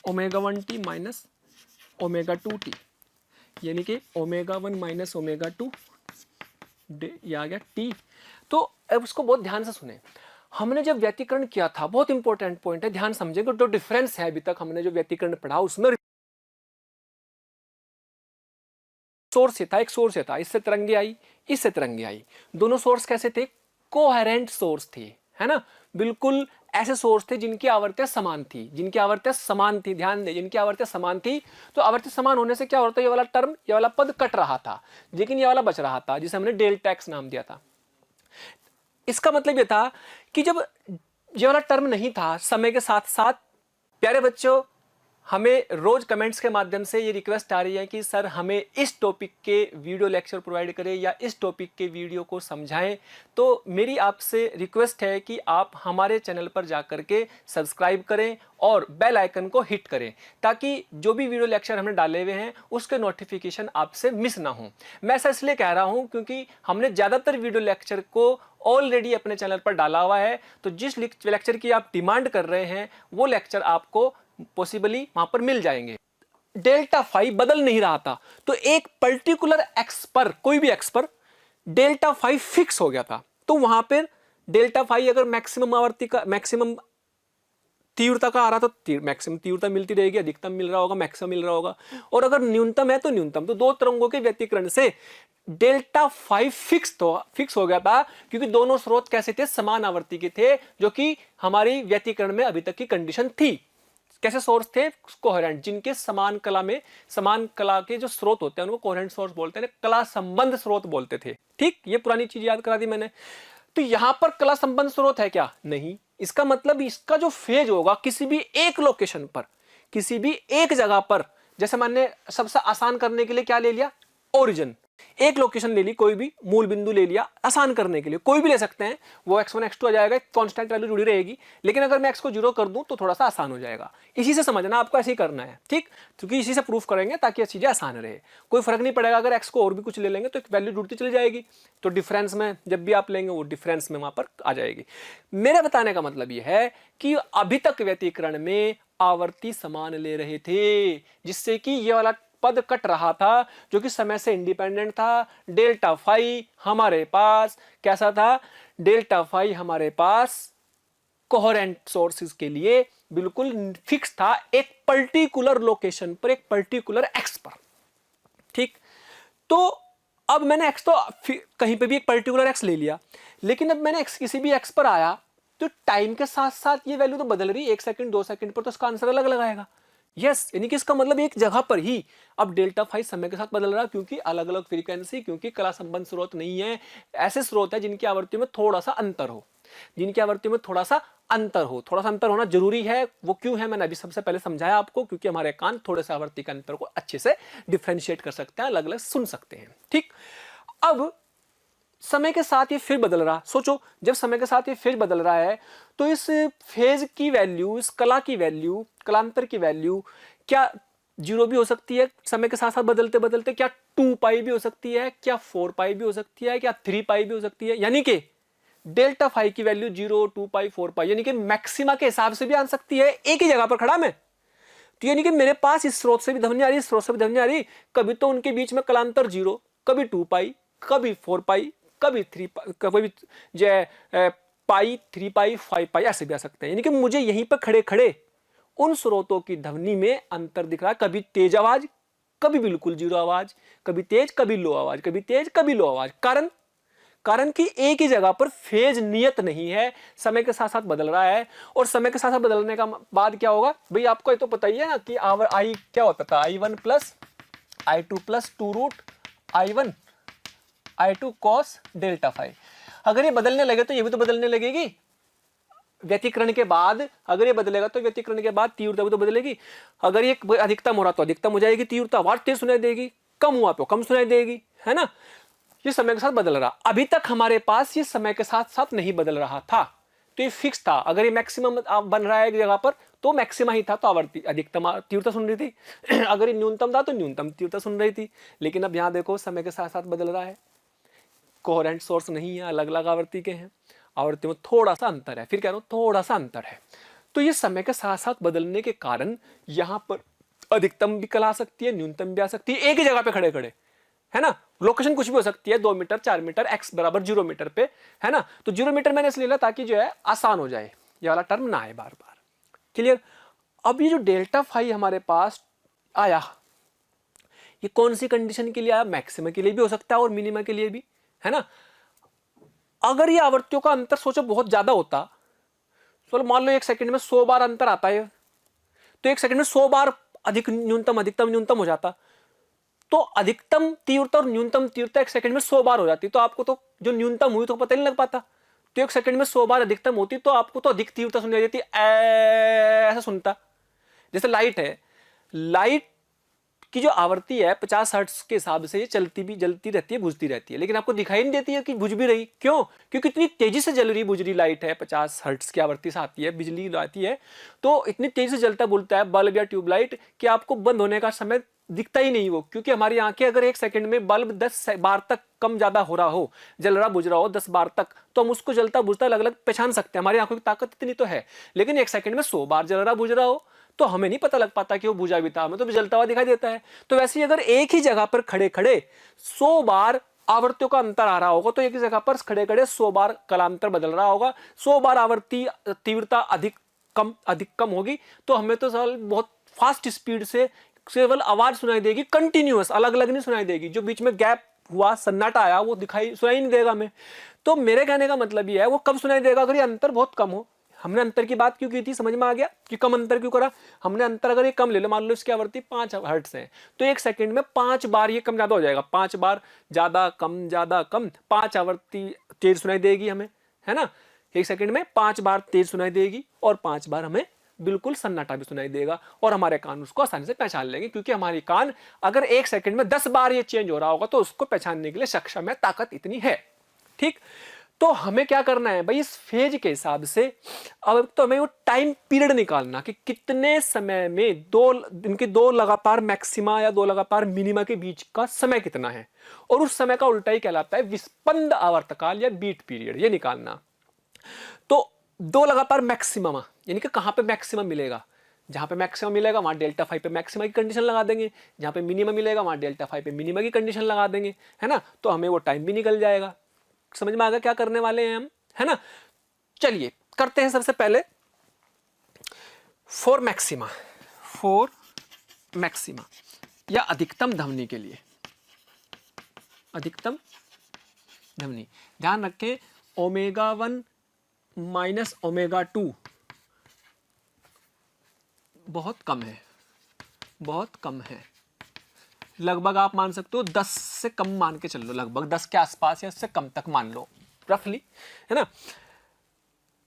omega 1t minus omega 2t, यानी कि ओमेगा 1 माइनस ओमेगा 2, ये आ गया t। तो अब उसको बहुत ध्यान से सुने, हमने जब व्यतिकरण किया था, बहुत इंपॉर्टेंट पॉइंट है, ध्यान समझेंगे, जो डिफरेंस है अभी तक हमने जो व्यतिकरण पढ़ा उसमें सोर्स था, एक सोर्स था, इससे तरंगे आई, इससे तरंगे आई, दोनों सोर्स कैसे थे, कोहेरेंट सोर्स थे, है ना, बिल्कुल ऐसे सोर्स थे जिनकी आवर्तियां समान थी, जिनकी आवर्तियां समान थी, ध्यान दें, जिनकी आवर्तियां समान थी। तो आवर्ती समान होने से क्या होता है, ये वाला टर्म, ये वाला पद कट रहा था, लेकिन ये वाला बच रहा था, जिसे हमने डेल्टा एक्स नाम दिया था। इसका मतलब ये था कि जब ये वाला टर्म नहीं था, समय के साथ साथ प्यारे बच्चों हमें रोज कमेंट्स के माध्यम से ये रिक्वेस्ट आ रही है कि सर हमें इस टॉपिक के वीडियो लेक्चर प्रोवाइड करें या इस टॉपिक के वीडियो को समझाएं। तो मेरी आपसे रिक्वेस्ट है कि आप हमारे चैनल पर जाकर के सब्सक्राइब करें और बेल आइकन को हिट करें, ताकि जो भी वीडियो लेक्चर हमने डाले हुए हैं उसके नोटिफिकेशन आपसे मिस ना हो। मैं ऐसा इसलिए कह रहा हूं क्योंकि हमने ज़्यादातर वीडियो लेक्चर को ऑलरेडी अपने चैनल पर डाला हुआ है, तो जिस लेक्चर की आप डिमांड कर रहे हैं वो लेक्चर आपको पॉसिबली वहां पर मिल जाएंगे। डेल्टा फाई बदल नहीं रहा था, तो एक पर्टिकुलर एक्स पर, कोई भी एक्स पर डेल्टा फाई फिक्स हो गया था, तो वहां पर डेल्टा फाई अगर मैक्सिमम आवर्ती का, मैक्सिमम तीव्रता का आ रहा तो मैक्सिमम तीव्रता मिलती रहेगी, अधिकतम मिल रहा होगा, मैक्सिमम मिल रहा होगा, और अगर न्यूनतम है तो न्यूनतम। तो दो तरंगों के व्यतिकरण से डेल्टा फाई फिक्स हो गया था, क्योंकि दोनों स्रोत कैसे थे, समान आवर्ती के थे, जो कि हमारी व्यतिकरण में अभी तक की कंडीशन थी। कैसे सोर्स थे, कोहेरेंट, जिनके समान कला के जो स्रोत होते हैं उनको कोहेरेंट सोर्स बोलते हैं, कला संबंध स्रोत बोलते थे, ठीक। ये पुरानी चीज याद करा दी मैंने। तो यहां पर कला संबंध स्रोत है क्या, नहीं। इसका मतलब इसका जो फेज होगा किसी भी एक लोकेशन पर, किसी भी एक जगह पर, जैसे मैंने सबसे आसान करने के लिए क्या ले लिया, ओरिजिन, एक लोकेशन ले ली, कोई भी मूल बिंदु ले लिया, आसान करने के लिए कोई भी ले सकते हैं, वो x1 x2 आ जाएगा, कांस्टेंट वैल्यू जुड़ी रहेगी, लेकिन अगर मैं x को 0 कर दूं तो थोड़ा सा आसान हो जाएगा। इसी से समझना, आपको ऐसे ही करना है, ठीक, क्योंकि इसी से प्रूफ करेंगे ताकि चीजें आसान रहे, कोई फर्क नहीं पड़ेगा। अगर x को और भी कुछ ले लेंगे तो एक वैल्यू जुड़ती चली जाएगी, तो डिफरेंस में जब भी आप लेंगे वो डिफरेंस में वहां पर आ जाएगी। मेरे बताने का मतलब यह है कि अभी तक व्यतिकरण में आवर्ती समान ले रहे थे, जिससे कि ये वाला पद कट रहा था, जो कि समय से इंडिपेंडेंट था। डेल्टा फाई हमारे पास कैसा था, डेल्टा फाई हमारे पास कोहेरेंट सोर्सेज के लिए बिल्कुल फिक्स था, एक पर्टिकुलर लोकेशन पर, एक पर्टिकुलर एक्स पर, ठीक। तो अब मैंने एक्स तो कहीं पे भी एक पर्टिकुलर एक्स ले लिया, लेकिन अब मैंने एक्स किसी भी एक्स पर आया तो टाइम के साथ साथ ये वैल्यू तो बदल रही है, 1 सेकंड 2 सेकंड पर, तो इसका आंसर अलग अलग आएगा। यस, यानी कि इसका मतलब एक जगह पर ही अब डेल्टा फाई समय के साथ बदल रहा है, क्योंकि अलग अलग फ्रीक्वेंसी, क्योंकि कला संबंध स्रोत नहीं है, ऐसे स्रोत है जिनकी आवृत्ति में थोड़ा सा अंतर हो, जिनकी आवृत्ति में थोड़ा सा अंतर हो। थोड़ा सा अंतर होना जरूरी है, वो क्यों है मैंने अभी सबसे पहले समझाया आपको, क्योंकि हमारे कान थोड़े से आवृत्ति के अंतर को अच्छे से डिफ्रेंशिएट कर सकते हैं, अलग अलग सुन सकते हैं। ठीक, अब समय के साथ ये फिर बदल रहा, सोचो जब समय के साथ ये फिर बदल रहा है तो इस फेज की वैल्यू, इस कला की वैल्यू, कलांतर की वैल्यू क्या 0 भी हो सकती है समय के साथ साथ बदलते बदलते, क्या 2 पाई भी हो सकती है, क्या 4 पाई भी हो सकती है, क्या 3 पाई भी हो सकती है, यानी कि डेल्टा फाई की वैल्यू 0, 2 पाई, 4 पाई, यानी कि मैक्सिमा के हिसाब से भी आ सकती है। एक ही जगह पर खड़ा मैं, तो यानी कि मेरे पास इस स्रोत से भी ध्वनि आ रही, इस स्रोत से भी ध्वनि आ रही, कभी तो उनके बीच में कलांतर 0, कभी 2 पाई, कभी 4 पाई, कभी 3 पाई, कभी जो पाई, 3 पाई, 5 पाई, ऐसे भी आ सकते हैं। यानी कि मुझे यहीं पर खड़े खड़े उन स्रोतों की ध्वनि में अंतर दिख रहा है, कभी तेज आवाज, कभी बिल्कुल 0 आवाज, कभी तेज कभी लो आवाज, कभी तेज कभी लो आवाज। कारण कि एक ही जगह पर फेज नियत नहीं है, समय के साथ साथ बदल रहा है। और समय के साथ साथ बदलने का बाद क्या होगा भाई, आपको ये तो पता ही है ना कि आई क्या होता था, I1 plus I2 plus 2 root I1 I2 cos delta phi. अगर ये बदलने लगे तो ये भी तो बदलने लगेगी व्यतिकरण के बाद, अगर ये बदलेगा तो व्यतिकरण के बाद तीव्रता भी तो बदलेगी। अगर ये अधिकतम हो रहा तो अधिकतम हो जाएगी तीव्रता, आवाज तेज सुनाई देगी, कम हुआ तो कम सुनाई देगी, है ना। ये समय के साथ बदल रहा, अभी तक हमारे पास ये समय के साथ साथ नहीं बदल रहा था, तो ये फिक्स था। अगर ये मैक्सिमम बन रहा है एक जगह पर तो मैक्सिमा ही था, तो आवर्ती अधिकतम तीव्रता सुन रही थी अगर ये न्यूनतम था तो न्यूनतम तीव्रता सुन रही थी। लेकिन अब यहां देखो समय के साथ साथ बदल रहा है, कोहेरेंट सोर्स नहीं है, अलग अलग आवृत्ति के हैं, आवृत्ति में थोड़ा सा अंतर है, फिर कह रहा हूं थोड़ा सा अंतर है। तो ये समय के साथ साथ बदलने के कारण यहां पर अधिकतम भी कल आ सकती है, न्यूनतम भी आ सकती है, एक ही जगह पे खड़े खड़े, है ना। लोकेशन कुछ भी हो सकती है, 2 मीटर 4 मीटर, x बराबर 0 मीटर पे, है ना। तो 0 मीटर मैंने इसलिए लिया ताकि जो है आसान हो जाए, ये वाला टर्म ना आए बार बार। क्लियर। अब ये जो डेल्टा फाई हमारे पास आया, ये कौन सी कंडीशन के लिए आया, मैक्सिमा के लिए भी हो सकता है और मिनिमा के लिए भी, है ना। अगर ये आवृत्तियों का अंतर सोचो बहुत ज्यादा होता, चलो मान लो 1 सेकंड में 100 बार अंतर आता है, तो 1 सेकंड में 100 बार अधिक न्यूनतम अधिकतम न्यूनतम हो जाता, तो अधिकतम तीव्रता और न्यूनतम तीव्रता 1 सेकंड में 100 बार हो जाती, तो आपको तो जो न्यूनतम हुई तो पता नहीं लग पाता। तो 1 सेकंड में 100 बार अधिकतम होती तो आपको तो अधिक तीव्रता सुनाई देती, ऐसा सुनता। जैसे लाइट है, लाइट की जो आवृत्ति है 50 हर्ट्ज के हिसाब से ये चलती भी जलती रहती है, बुझती रहती है, लेकिन आपको दिखाई नहीं देती है कि बुझ भी रही। क्यों? क्योंकि इतनी तेजी से जल रही बुझ रही लाइट है, 50 हर्ट्ज की आवृत्ति से आती है, बिजली आती है, तो इतनी तेजी से जलता बुलता है बल्ब या ट्यूबलाइट कि आपको बंद होने का समय दिखता ही नहीं वो। क्योंकि हमारी आंखें अगर 1 सेकंड में बल्ब 10 बार तक कम ज्यादा हो रहा हो, जल रहा बुझ रहा हो 10 बार तक, तो हम उसको जलता बुझता अलग अलग पहचान सकते हैं, हमारी आंखों की ताकत इतनी तो है। लेकिन 1 सेकंड में 100 बार जल रहा बुझ रहा हो तो हमें नहीं पता लग पाता कि वो बुझा भी था, हमें तो जलता हुआ दिखाई देता है। तो वैसे ही अगर एक ही जगह पर खड़े खड़े 100 बार आवृत्तियों का अंतर आ रहा होगा, तो एक ही जगह पर खड़े खड़े 100 बार कलांतर बदल रहा होगा, 100 बार आवृत्ति तीव्रता अधिक कम होगी, तो हमें तो साल बहुत फास्ट स्पीड से केवल आवाज सुनाई देगी, कंटिन्यूअस, अलग अलग नहीं सुनाई देगी। जो बीच में गैप हुआ, सन्नाटा आया, वो दिखाई सुनाई नहीं देगा हमें। तो मेरे कहने का मतलब ये है, वो कब सुनाई देगा, अगर ये अंतर बहुत कम हो। हमने अंतर की बात क्यों की थी, समझ में आ गया कि कम अंतर क्यों करा हमने। अंतर अगर ये कम ले लो, मान लो इसकी आवृत्ति 5 हर्ट्ज है, तो 1 सेकंड में 5 बार ये कम ज्यादा हो जाएगा, 5 बार ज्यादा कम 5 आवृत्ति तेज सुनाई देगी हमें, है ना। 1 सेकंड में 5 बार तेज सुनाई देगी और 5 बार हमें बिल्कुल सन्नाटा भी सुनाई देगा, और हमारे कान उसको आसानी से पहचान लेंगे, क्योंकि हमारी कान अगर 1 सेकंड में 10 बार ये चेंज हो रहा होगा तो उसको पहचानने के लिए सक्षम है, ताकत इतनी है। ठीक, तो हमें क्या करना है भाई, इस फेज के हिसाब से अब तो हमें वो टाइम पीरियड निकालना कि कितने समय में इनके दो लगातार मैक्सिमा या 2 लगातार मिनिमा के बीच का समय कितना है, और उस समय का उल्टा ही कहलाता है विस्पंद आवर्तकाल या बीट पीरियड, ये निकालना। तो 2 लगातार मैक्सिमम, यानी कि कहां पे मैक्सिमम मिलेगा, जहां पे मैक्सिमम मिलेगा वहां डेल्टा फाई पे मैक्सिमा की कंडीशन लगा देंगे, जहां पे मिनिमम मिलेगा वहां डेल्टा फाई पे मिनिमा की कंडीशन लगा देंगे, है ना। तो हमें वो टाइम भी निकल जाएगा। समझ में आ गया क्या करने वाले हैं हम, है ना। चलिए करते हैं सबसे पहले फॉर मैक्सिमा या अधिकतम ध्वनि के लिए, अधिकतम ध्वनि ध्यान रखें, ओमेगा 1 माइनस ओमेगा 2 बहुत कम है, बहुत कम है। लगभग आप मान सकते हो 10 से कम मान के चल लो, लगभग 10 के आसपास या उससे कम तक मान लो रफली, है ना।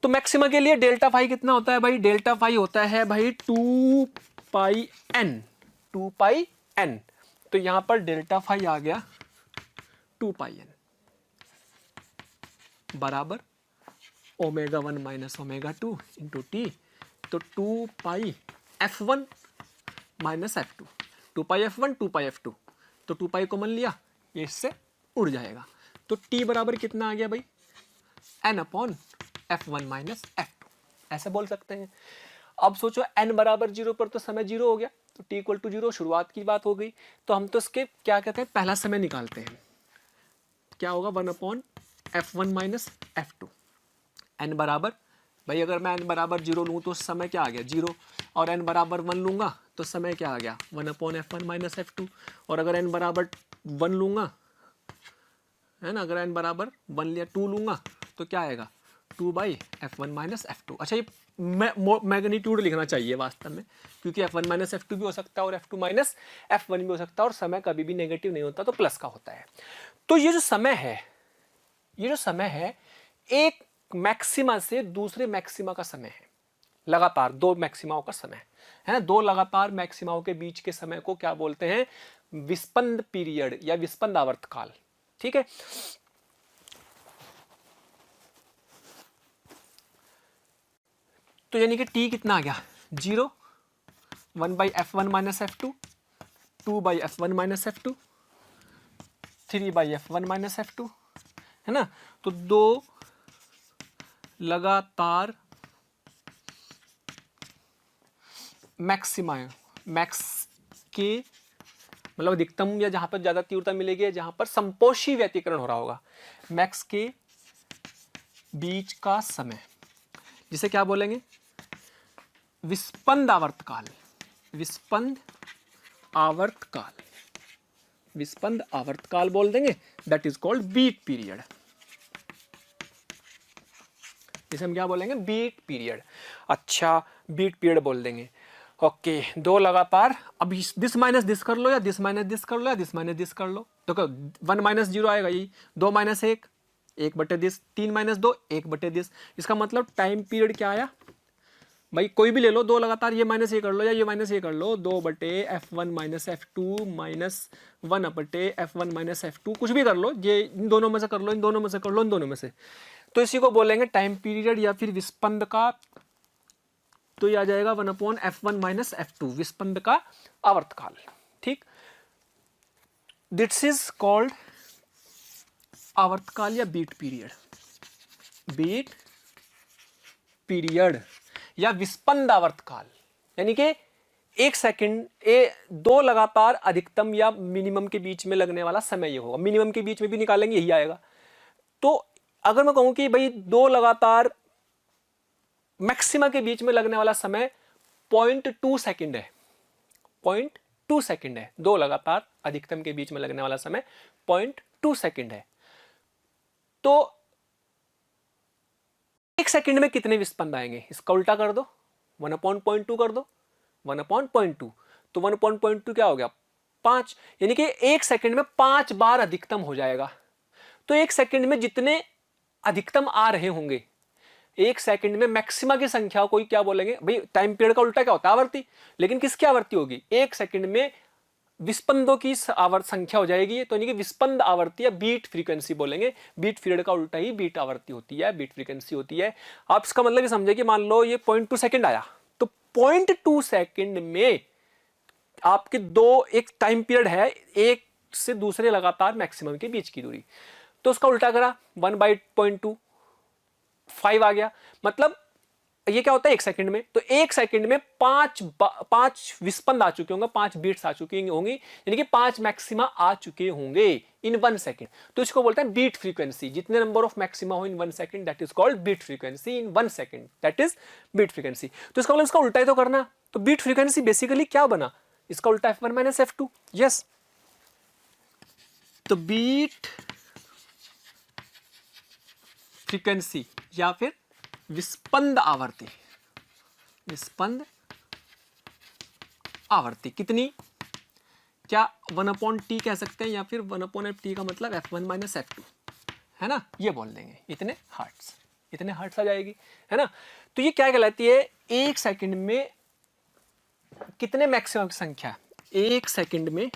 तो मैक्सिमा के लिए डेल्टा फाई कितना होता है भाई? डेल्टा फाई होता है भाई 2 पाई एन, 2 पाई एन। तो यहां पर डेल्टा फाई आ गया 2 पाई एन बराबर omega 1 minus omega 2 into T. तो 2 pi F1 minus F2, 2 pi F1 2 पाई F2, तो 2 पाई कॉमन लिया, ये इससे उड़ जाएगा। तो T बराबर कितना आ गया भाई? N upon F1 minus F2, ऐसे बोल सकते हैं। अब सोचो n बराबर 0 पर तो समय 0 हो गया, तो t इक्वल टू 0 शुरुआत की बात हो गई। तो हम तो इसके क्या कहते हैं, पहला समय निकालते हैं। क्या होगा? 1 upon F1 minus F2। n बराबर, भाई अगर मैं n बराबर 0 लूँ तो समय क्या आ गया? 0। और n बराबर 1 लूँगा तो समय क्या आ गया? 1 अपॉन F1 माइनस F2। और अगर n बराबर 1 लूँगा, है ना, अगर n बराबर 1 लिया 2 लूँगा तो क्या आएगा? 2 बाई F1 माइनस F2। अच्छा, ये मैग्नीट्यूड लिखना चाहिए वास्तव में, क्योंकि F1 माइनस F2 भी हो सकता है और F2 माइनस F1 भी हो सकता है, और समय कभी भी नेगेटिव नहीं होता, तो प्लस का होता है। तो ये जो समय है, ये जो समय है, एक मैक्सिमा से दूसरे मैक्सिमा का समय है। लगातार दो मैक्सिमाओं का समय है ना, दो लगातार मैक्सिमाओं के बीच के समय को क्या बोलते हैं? विस्पंद पीरियड या विस्पंद आवर्तकाल। ठीक है। तो यानी कि t कितना आ गया? 0, 1 by F1 minus F2, 2 by F1 minus F2, 3 by F1 minus F2, है ना। तो दो लगातार मैक्सिमा, मैक्स के मतलब अधिकतम, या जहां पर ज्यादा तीव्रता मिलेगी, जहां पर संपोषी व्यतिकरण हो रहा होगा, मैक्स के बीच का समय, जिसे क्या बोलेंगे? विस्पंद आवर्तकाल। विस्पंद आवर्तकाल, विस्पंद आवर्तकाल बोल देंगे। That is called beat period. इसे हम क्या बोलेंगे? Beat period. अच्छा, बीट पीरियड बोल देंगे। ओके, दो लगातार, अब दिस माइनस दिस कर लो, या दिस माइनस दिस कर लो, या दिस माइनस दिस कर लो, तो 1 माइनस 0 आएगा, यही 2 माइनस 1, 1 बटे दिस, 3 माइनस 2, 1 बटे दिस। इसका मतलब टाइम पीरियड क्या आया भाई? कोई भी ले लो, दो लगातार, ये माइनस ये कर लो या ये माइनस ये कर लो, 2 बटे F1 माइनस F2 माइनस 1 बटे F1 माइनस F2, कुछ भी कर लो, ये इन दोनों में से कर लो, इन दोनों में से कर लो, इन दोनों में से। तो इसी को बोलेंगे टाइम पीरियड या फिर विस्पंद का। तो ये आ जाएगा 1 अपॉन F1 माइनस F2, विस्पंद का आवर्तकाल। ठीक, दिस इज कॉल्ड आवर्तकाल या बीट पीरियड। बीट पीरियड या विस्पंद आवर्तकाल, यानी कि एक सेकंड, दो लगातार अधिकतम या मिनिमम के बीच में लगने वाला समय ये होगा। मिनिमम के बीच में भी निकालेंगे, यही आएगा। तो अगर मैं कहूं कि भाई दो लगातार मैक्सिमा के बीच में लगने वाला समय 0.2 सेकंड है, 0.2 सेकंड है, दो लगातार अधिकतम के बीच में लगने वाला समय 0.2 सेकंड है, तो एक सेकंड में कितने विस्पंद आएंगे? इसका उल्टा कर दो, 1/0.2 कर दो, 1/0.2, तो 1/0.2 क्या हो गया? 5, यानी कि एक सेकंड में 5 बार अधिकतम हो जाएगा। तो एक सेकंड में जितने अधिकतम आ रहे होंगे, एक सेकंड में मैक्सिमा की संख्या को क्या बोलेंगे भाई? टाइम पीरियड का उल्टा क्या होता है? आवर्ती। लेकिन किसकी आवर्ती होगी? एक सेकंड में विस्पंदों की संख्या हो जाएगी, तो यानी कि विस्पंद आवर्ती या बीट फ्रीक्वेंसी बोलेंगे। बीट पीरियड का उल्टा ही बीट आवर्ती होती है, बीट फ्रीक्वेंसी होती है। आप इसका मतलब ये समझे कि मान लो ये 0.2 सेकंड आया, तो 0.2 सेकंड में आपके दो, एक टाइम पीरियड है, एक से दूसरे लगातार मैक्सिमम के बीच की दूरी, तो उसका उल्टा करा, 1/0.2, 5 आ गया। मतलब ये क्या होता है? एक सेकंड में, तो एक सेकंड में 5 विस्पंद आ चुके होंगे, 5 बीट्स आ चुकी होंगी, यानी कि 5 मैक्सिमा आ चुके होंगे इन 1 सेकंड। तो इसको बोलते हैं बीट फ्रीक्वेंसी। जितने नंबर ऑफ मैक्सिमा हो in 1 second, that is called beat frequency in 1 second, that is beat frequency. तो इसका मतलब इसका उल्टा ही तो करना। तो बीट फ्रीक्वेंसी बेसिकली क्या बना? इसका उल्टा F1 माइनस F2। यस, तो बीट फ्रीक्वेंसी या फिर विस्पंद आवर्ती, विस्पंद आवर्ती कितनी, क्या 1/t कह सकते हैं, या फिर 1/ft का मतलब f1 माइनस f2, है ना, ये बोल देंगे, इतने हर्ट्स आ जाएगी, है ना। तो ये क्या कहलाती है, एक सेकंड में कितने मैक्सिमम की संख्या, एक सेकंड में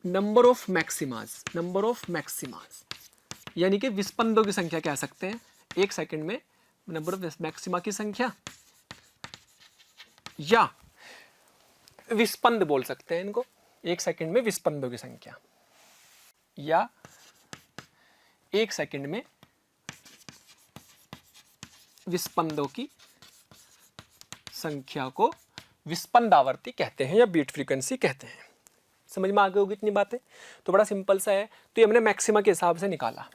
नंबर ऑफ मैक्सिमास, यानी कि विस्पंदों की संख्या कह सकते हैं, एक सेकंड में नंबर ऑफ मैक्सिमा की संख्या, या विस्पंद बोल सकते हैं इनको, एक सेकंड में विस्पंदों की संख्या, या एक सेकंड में विस्पंदों की संख्या को विस्पंद आवर्ती कहते हैं या बीट फ्रीक्वेंसी कहते हैं। समझ में आ गई होगी इतनी बातें, तो बड़ा सिंपल सा है। तो ये हमने मैक्सिमा के हिसाब से निकाला,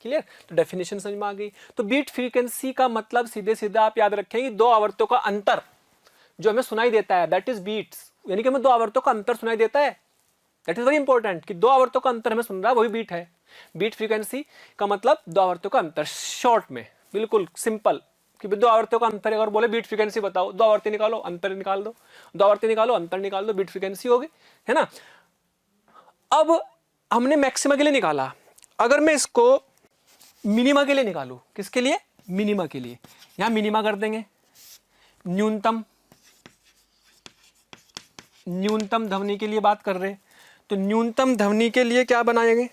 क्लियर। तो डेफिनेशन समझ में आ गई। तो बीट फ्रीक्वेंसी का मतलब सीधे सीधा आप याद रखें कि दो आवर्तों का अंतर जो हमें सुनाई देता है, दैट इज बीट्स, यानी कि हमें दो आवर्तों का अंतर सुनाई देता है, दैट इज वेरी इंपॉर्टेंट, कि दो आवर्तों का अंतर हमें सुन रहा है, वही बीट है। बीट फ्रीक्वेंसी का मतलब दो आवर्तों का अंतर, शॉर्ट में बिल्कुल सिंपल, कि दो आवर्तों का अंतर अगर बोले बीट फ्रीक्वेंसी बताओ, दो आवर्ती निकालो, अंतर निकाल दो, दो आवर्ती निकालो, अंतर निकाल दो, बीट फ्रीक्वेंसी होगी, है ना। अब हमने मैक्सिमा के लिए निकाला, अगर मैं इसको मिनिमा के लिए निकालूं, किसके लिए, मिनिमा के लिए, यहां मिनिमा कर देंगे, न्यूनतम ध्वनि के लिए बात कर रहे हैं, तो न्यूनतम ध्वनि के लिए क्या बनाएंगे,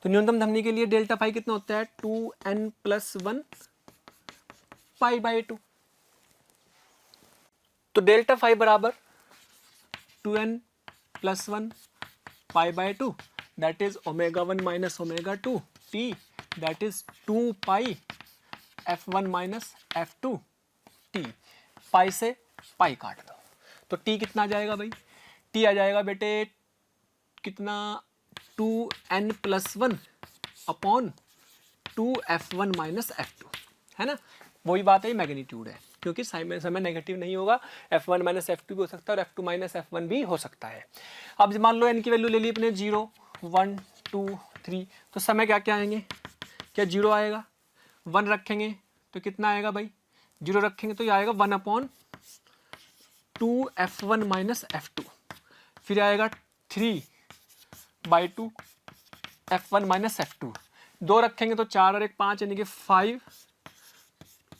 तो न्यूनतम ध्वनि के लिए डेल्टा फाई कितना होता है, 2n+1 π/2, तो डेल्टा फाई बराबर 2n+1 π/2, that is ω1 minus ω2 t, that is 2 pi f1 minus f2 t, pi से पाई काट दो, तो t कितना आ जाएगा भाई, t आ जाएगा बेटे कितना, 2n+1 upon 2f1 minus f2, है ना। वही बात है, मैग्नीट्यूड है, क्योंकि समय नेगेटिव नहीं होगा, f1 माइनस f2 भी हो सकता है और f2 माइनस f1 भी हो सकता है। अब मान लो n की वैल्यू ले ली अपने 0, 1, 2, 3, तो समय क्या क्या आएंगे, क्या 0 आएगा, 1 रखेंगे तो कितना आएगा भाई, 0 रखेंगे तो ये आएगा 1/2f1 माइनस f2, फिर आएगा 3/2 f1 माइनस f2, 2 रखेंगे तो 4 और 1 5, यानी कि 5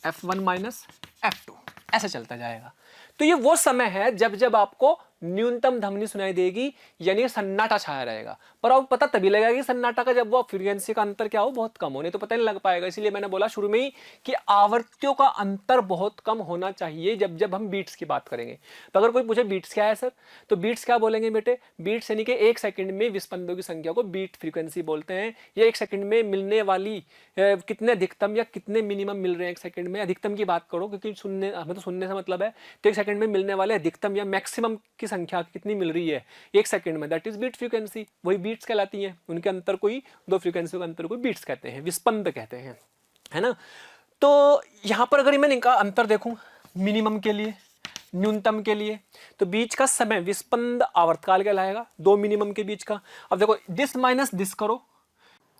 f1 माइनस f2, ऐसे चलता जाएगा। तो ये वो समय है जब जब आपको न्यूनतम ध्वनि सुनाई देगी, यानी सन्नाटा छाया रहेगा, पर आपको पता तभी लगेगा कि सन्नाटा का जब वो फ्रीक्वेंसी का अंतर क्या हो, बहुत कम हो, नहीं तो पता नहीं लग पाएगा। इसीलिए मैंने बोला शुरू में ही कि आवर्तियों का अंतर बहुत कम होना चाहिए जब जब हम बीट्स की बात करेंगे। तो अगर कोई पूछे बीट्स क्या है सर, तो बीट्स क्या बोलेंगे बेटे, बीट्स यानी कि एक सेकंड में विस्पंदों की संख्या को बीट फ्रीक्वेंसी बोलते हैं। ये एक सेकंड में मिलने वाली कितने अधिकतम या कितने मिनिमम मिल रहे हैं, एक सेकंड में अधिकतम की बात करो, क्योंकि सुनने हमें तो सुनने से मतलब है, तो एक सेकंड में मिलने वाले अधिकतम या मैक्सिमम की संख्या कितनी मिल रही है एक सेकंड में, दैट इज बीट फ्रीक्वेंसी, वही बीट्स कहलाती हैं। उनके अंतर कोई, दो फ्रीक्वेंसी का अंतर कोई बीट्स कहते हैं, विस्पंद कहते हैं, है ना। तो यहां पर अगर मैं इनका अंतर देखूं, मिनिमम के लिए, न्यूनतम के लिए, तो बीच का समय विस्पंद आवर्तकाल कहलाएगा, दो मिनिमम के बीच का। अब देखो दिस माइनस दिस करो।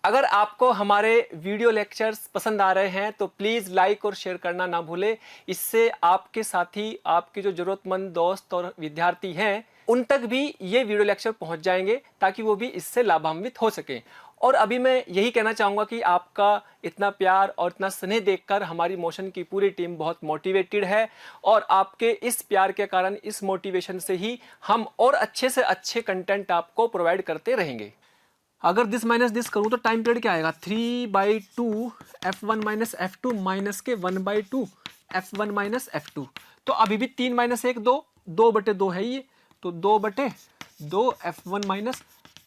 अगर आपको हमारे वीडियो लेक्चर्स पसंद आ रहे हैं तो प्लीज़ लाइक और शेयर करना ना भूलें। इससे आपके साथी, आपके जो ज़रूरतमंद दोस्त और विद्यार्थी हैं, उन तक भी ये वीडियो लेक्चर पहुंच जाएंगे, ताकि वो भी इससे लाभान्वित हो सकें। और अभी मैं यही कहना चाहूँगा कि आपका इतना प्यार और इतना स्नेह देखकर हमारी मोशन की पूरी टीम बहुत मोटिवेटेड है, और आपके इस प्यार के कारण, इस मोटिवेशन से ही हम और अच्छे से अच्छे कंटेंट आपको प्रोवाइड करते रहेंगे। अगर दिस माइनस दिस करूँ तो टाइम पीरियड क्या आएगा, 3/2 f1 माइनस f2 माइनस के 1/2 f1 माइनस f2। तो अभी भी 3 माइनस 1 2, 2/2 है ये, तो 2/2 f1 माइनस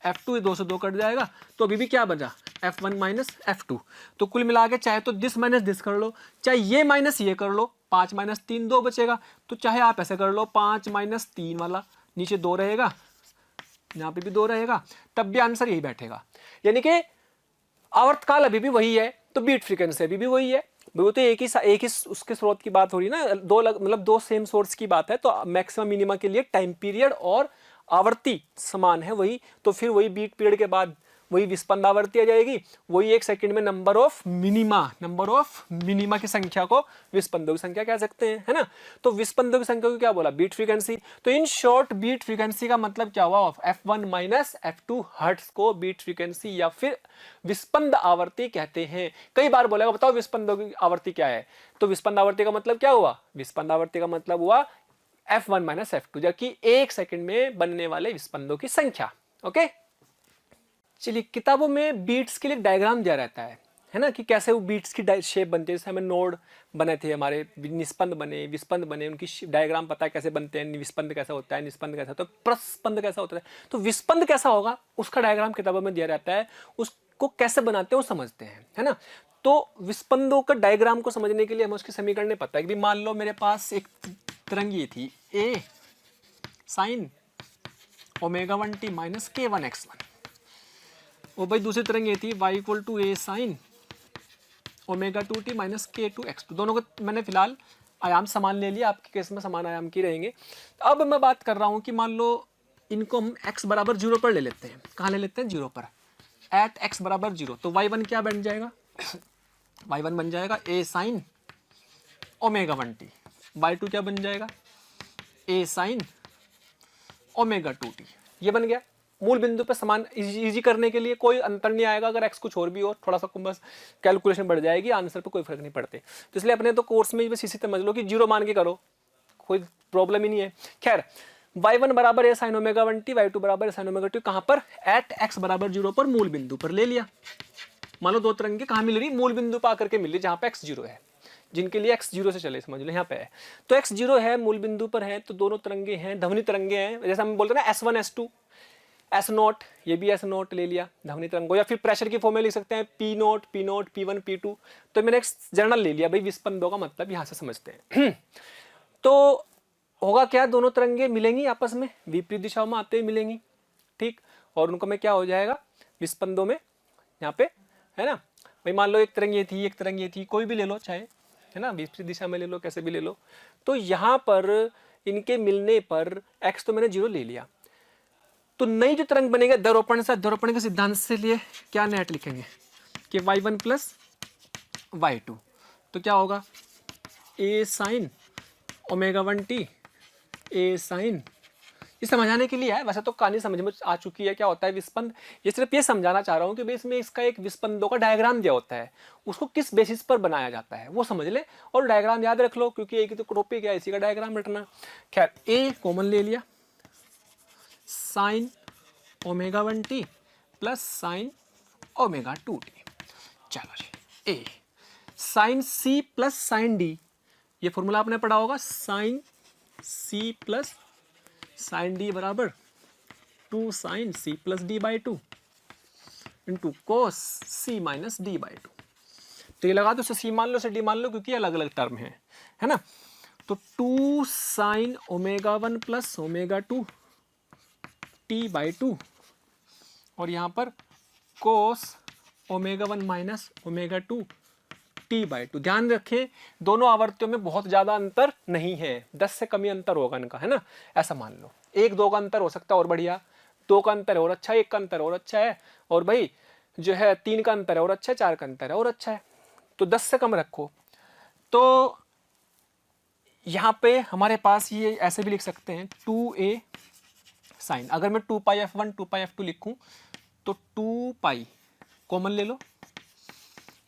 f2, 2 से 2 कट जाएगा, तो अभी भी क्या बचा, f1 माइनस f2। तो कुल मिला के चाहे तो दिस माइनस दिस कर लो, चाहे ये माइनस ये कर लो, 5 माइनस 3 2 बचेगा, तो चाहे आप ऐसे कर लो 5 माइनस 3 वाला, नीचे 2 रहेगा, यहाँ पे भी 2 रहेगा, तब भी आंसर यही बैठेगा। यानी कि आवर्तकाल अभी भी वही है, तो बीट फ्रीक्वेंसी अभी भी वही है, भाई वो तो एक ही उसके स्रोत की बात हो रही है ना, दो मतलब दो सेम सोर्स की बात है, तो मैक्सिमम मिनिमा के लिए टाइम पीरियड और आवर्ती समान है वही, तो फिर वही बीट पीरियड के बाद वही विस्पंद आवर्ती आ जाएगी, वही एक सेकंड में नंबर ऑफ मिनिमा की संख्या को विस्पंदों की संख्या कह सकते हैं, है ना। तो विस्पंदों की संख्या को क्या बोला, बीट फ्रीक्वेंसी। तो इन शॉर्ट बीट फ्रीक्वेंसी का मतलब क्या हुआ, f1 माइनस f2 हर्ट्ज को बीट फ्रीक्वेंसी या फिर विस्पंद आवर्ती कहते हैं। कई बार बोलेगा बताओ विस्पंदों की आवर्ती क्या है, तो विस्पंद आवर्ती का मतलब क्या हुआ, विस्पंद आवर्ती का मतलब हुआ f1 माइनस f2, जबकि एक सेकंड में बनने वाले विस्पंदों की संख्या। ओके, चलिए किताबों में बीट्स के लिए डायग्राम दिया रहता है ना, कि कैसे वो बीट्स की शेप बनती है। जैसे हमें नोड बने थे, हमारे निस्पंद बने, विस्पंद बने, उनकी डायग्राम पता है कैसे बनते हैं, विस्पंद कैसा होता है, निस्पंद कैसा होता है, प्रस्पंद कैसा होता है। तो विस्पंद कैसा होगा उसका डायग्राम किताबों में दिया रहता है, उसको कैसे बनाते हैं वो समझते हैं, है ना। तो विस्पंदों का डायग्राम को समझने के लिए हमें उसके समीकरण पता है कि मान लो मेरे पास एक तरंगी थी ए साइन ω1t माइनस k1x1, और भाई दूसरी तरंग ये थी y equal to A sine ω2t minus k2x2। दोनों को मैंने फिलहाल आयाम समान ले लिया, आपके केस में समान आयाम की रहेंगे। तो अब मैं बात कर रहा हूँ कि मान लो इनको हम x बराबर 0 पर ले लेते हैं। कहाँ ले लेते हैं, 0 पर, एट x बराबर 0। तो y1 क्या बन जाएगा, y1 बन जाएगा a साइन ω1t, y2 क्या बन जाएगा, a साइन ω2t। ये बन गया। मूल बिंदु पे समान इजी करने के लिए कोई अंतर नहीं आएगा। अगर x कुछ और भी हो, थोड़ा सा बस कैलकुलेशन बढ़ जाएगी, आंसर पे कोई फर्क नहीं पड़ते। तो इसलिए अपने तो कोर्स में बस इसी समझ लो कि 0 मान के करो, कोई प्रॉब्लम ही नहीं है। खैर y1 बराबर है साइन ω1t, y2 बराबर है साइन ω2, कहाँ पर, एट x बराबर 0 पर, मूल बिंदु पर ले लिया। मान लो दो तरंगे कहाँ मिल रही, मूल बिंदु पर आकर के मिल रही, जहाँ पे x 0 है, जिनके लिए x 0 से चले, समझ लो यहाँ पे है। तो x 0 है, मूल बिंदु पर है, तो दोनों तरंगे हैं, ध्वनि तरंगे हैं। जैसे हम बोलते हैं ना S1 S2 S0, ये भी S0 ले लिया ध्वनि तरंगों, या फिर प्रेशर की फॉर्म में लिख सकते हैं P0 P0 P1 P2। तो मैंने एक जर्नल ले लिया भाई, विस्पंदों का मतलब यहाँ से समझते हैं। तो होगा क्या, दोनों तरंगे मिलेंगी आपस में, विपरीत दिशाओं में आते हुए मिलेंगी, ठीक, और उनको में क्या हो जाएगा विस्पंदों में, यहाँ पे, है ना। भाई मान लो एक तरंग ये थी, एक तरंग ये थी, कोई भी ले लो चाहे, है ना, विपरीत दिशा में ले लो, कैसे भी ले लो। तो यहाँ पर इनके मिलने पर x तो मैंने 0 ले लिया, तो नई जो तरंग बनेगा ध्रुवपण के सिद्धांत से लिए क्या नेट लिखेंगे कि y1 प्लस y2, तो क्या होगा a sign ω1t, a sign, ये समझाने के लिए है, वैसे तो कहानी समझ में आ चुकी है क्या होता है विस्पंद। ये सिर्फ ये समझाना चाह रहा हूँ कि भाई इसमें इसका एक विस्पंदों का डायग्राम दिया होता है, उसको किस बेसिस पर बनाया जाता है वो समझ ले, और डायग्राम याद रख लो, क्योंकि एक ही तो टॉपिक है, इसी का डायग्राम रटना। खैर ए कॉमन ले लिया, sign ω1t plus sine ω2t। चलो जी, A sine C plus sine D, ये फॉर्मूला आपने पढ़ा होगा, sine C plus sine D बराबर 2 sine C plus D by 2 into cos C minus D by 2। तो ये लगा दो, इसे सी मान लो, इसे डी मान लो, क्योंकि अलग अलग टर्म है ना। तो 2 साइन ω1 प्लस ω2 टी बाई 2, और यहाँ पर कोस ω1 माइनस ω2 टी बाई 2। ध्यान रखें दोनों आवर्तियों में बहुत ज्यादा अंतर नहीं है, 10 से कम ही अंतर होगा इनका, है ना। ऐसा मान लो 1-2 का अंतर हो सकता है और बढ़िया, 2 का अंतर है और अच्छा है, 1 का अंतर और अच्छा है, और भाई जो है 3 का अंतर है और अच्छा है, 4 का अंतर है और अच्छा है। तो 10 से कम रखो। तो यहाँ पे हमारे पास ये ऐसे भी लिख सकते हैं 2a साइन, अगर मैं 2πf1 2πf2 लिखूं तो 2π कॉमन ले लो,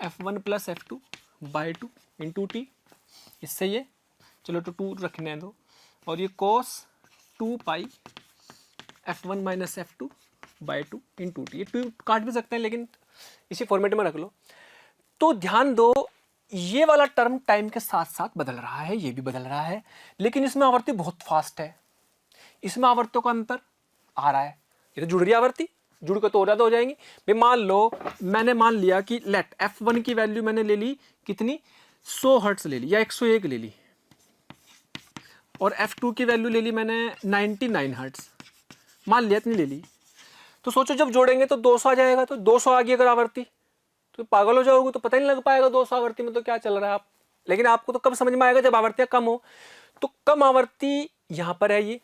f1 plus f2 by 2 into T, इससे ये चलो तो 2 रखने दो, और ये कोस 2π f1 minus f2 by 2 into T. ये 2 काट भी सकते हैं लेकिन इसी फॉर्मेट में रख लो। तो ध्यान दो ये वाला टर्म टाइम के साथ साथ बदल रहा है, ये भी बदल रहा है, लेकिन इसमें आवर्ती बहुत फास्ट है, इसमें आवर्तों का अंतर आ रहा है। ये तो जुड़ रही आवर्ती, जुड़ के तो और ज्यादा हो जाएंगी। भाई मान लो मैंने मान लिया कि लेट f1 की वैल्यू मैंने ले ली कितनी, 100 हर्ट्ज ले ली या 101 ले ली, और f2 की वैल्यू ले ली मैंने 99 हर्ट्ज, मान लिया इतनी ले ली। तो सोचो जब जोड़ेंगे तो 200 आ जाएगा, तो 200 आ गई अगर आवर्ती, तो पागल हो जाओगे, तो पता ही नहीं लग पाएगा 200 आवर्ती में तो क्या चल रहा है आप। लेकिन आपको तो कब समझ में आएगा, जब आवृत्तियां कम हो। तो कम आवृत्ति यहां पर है ये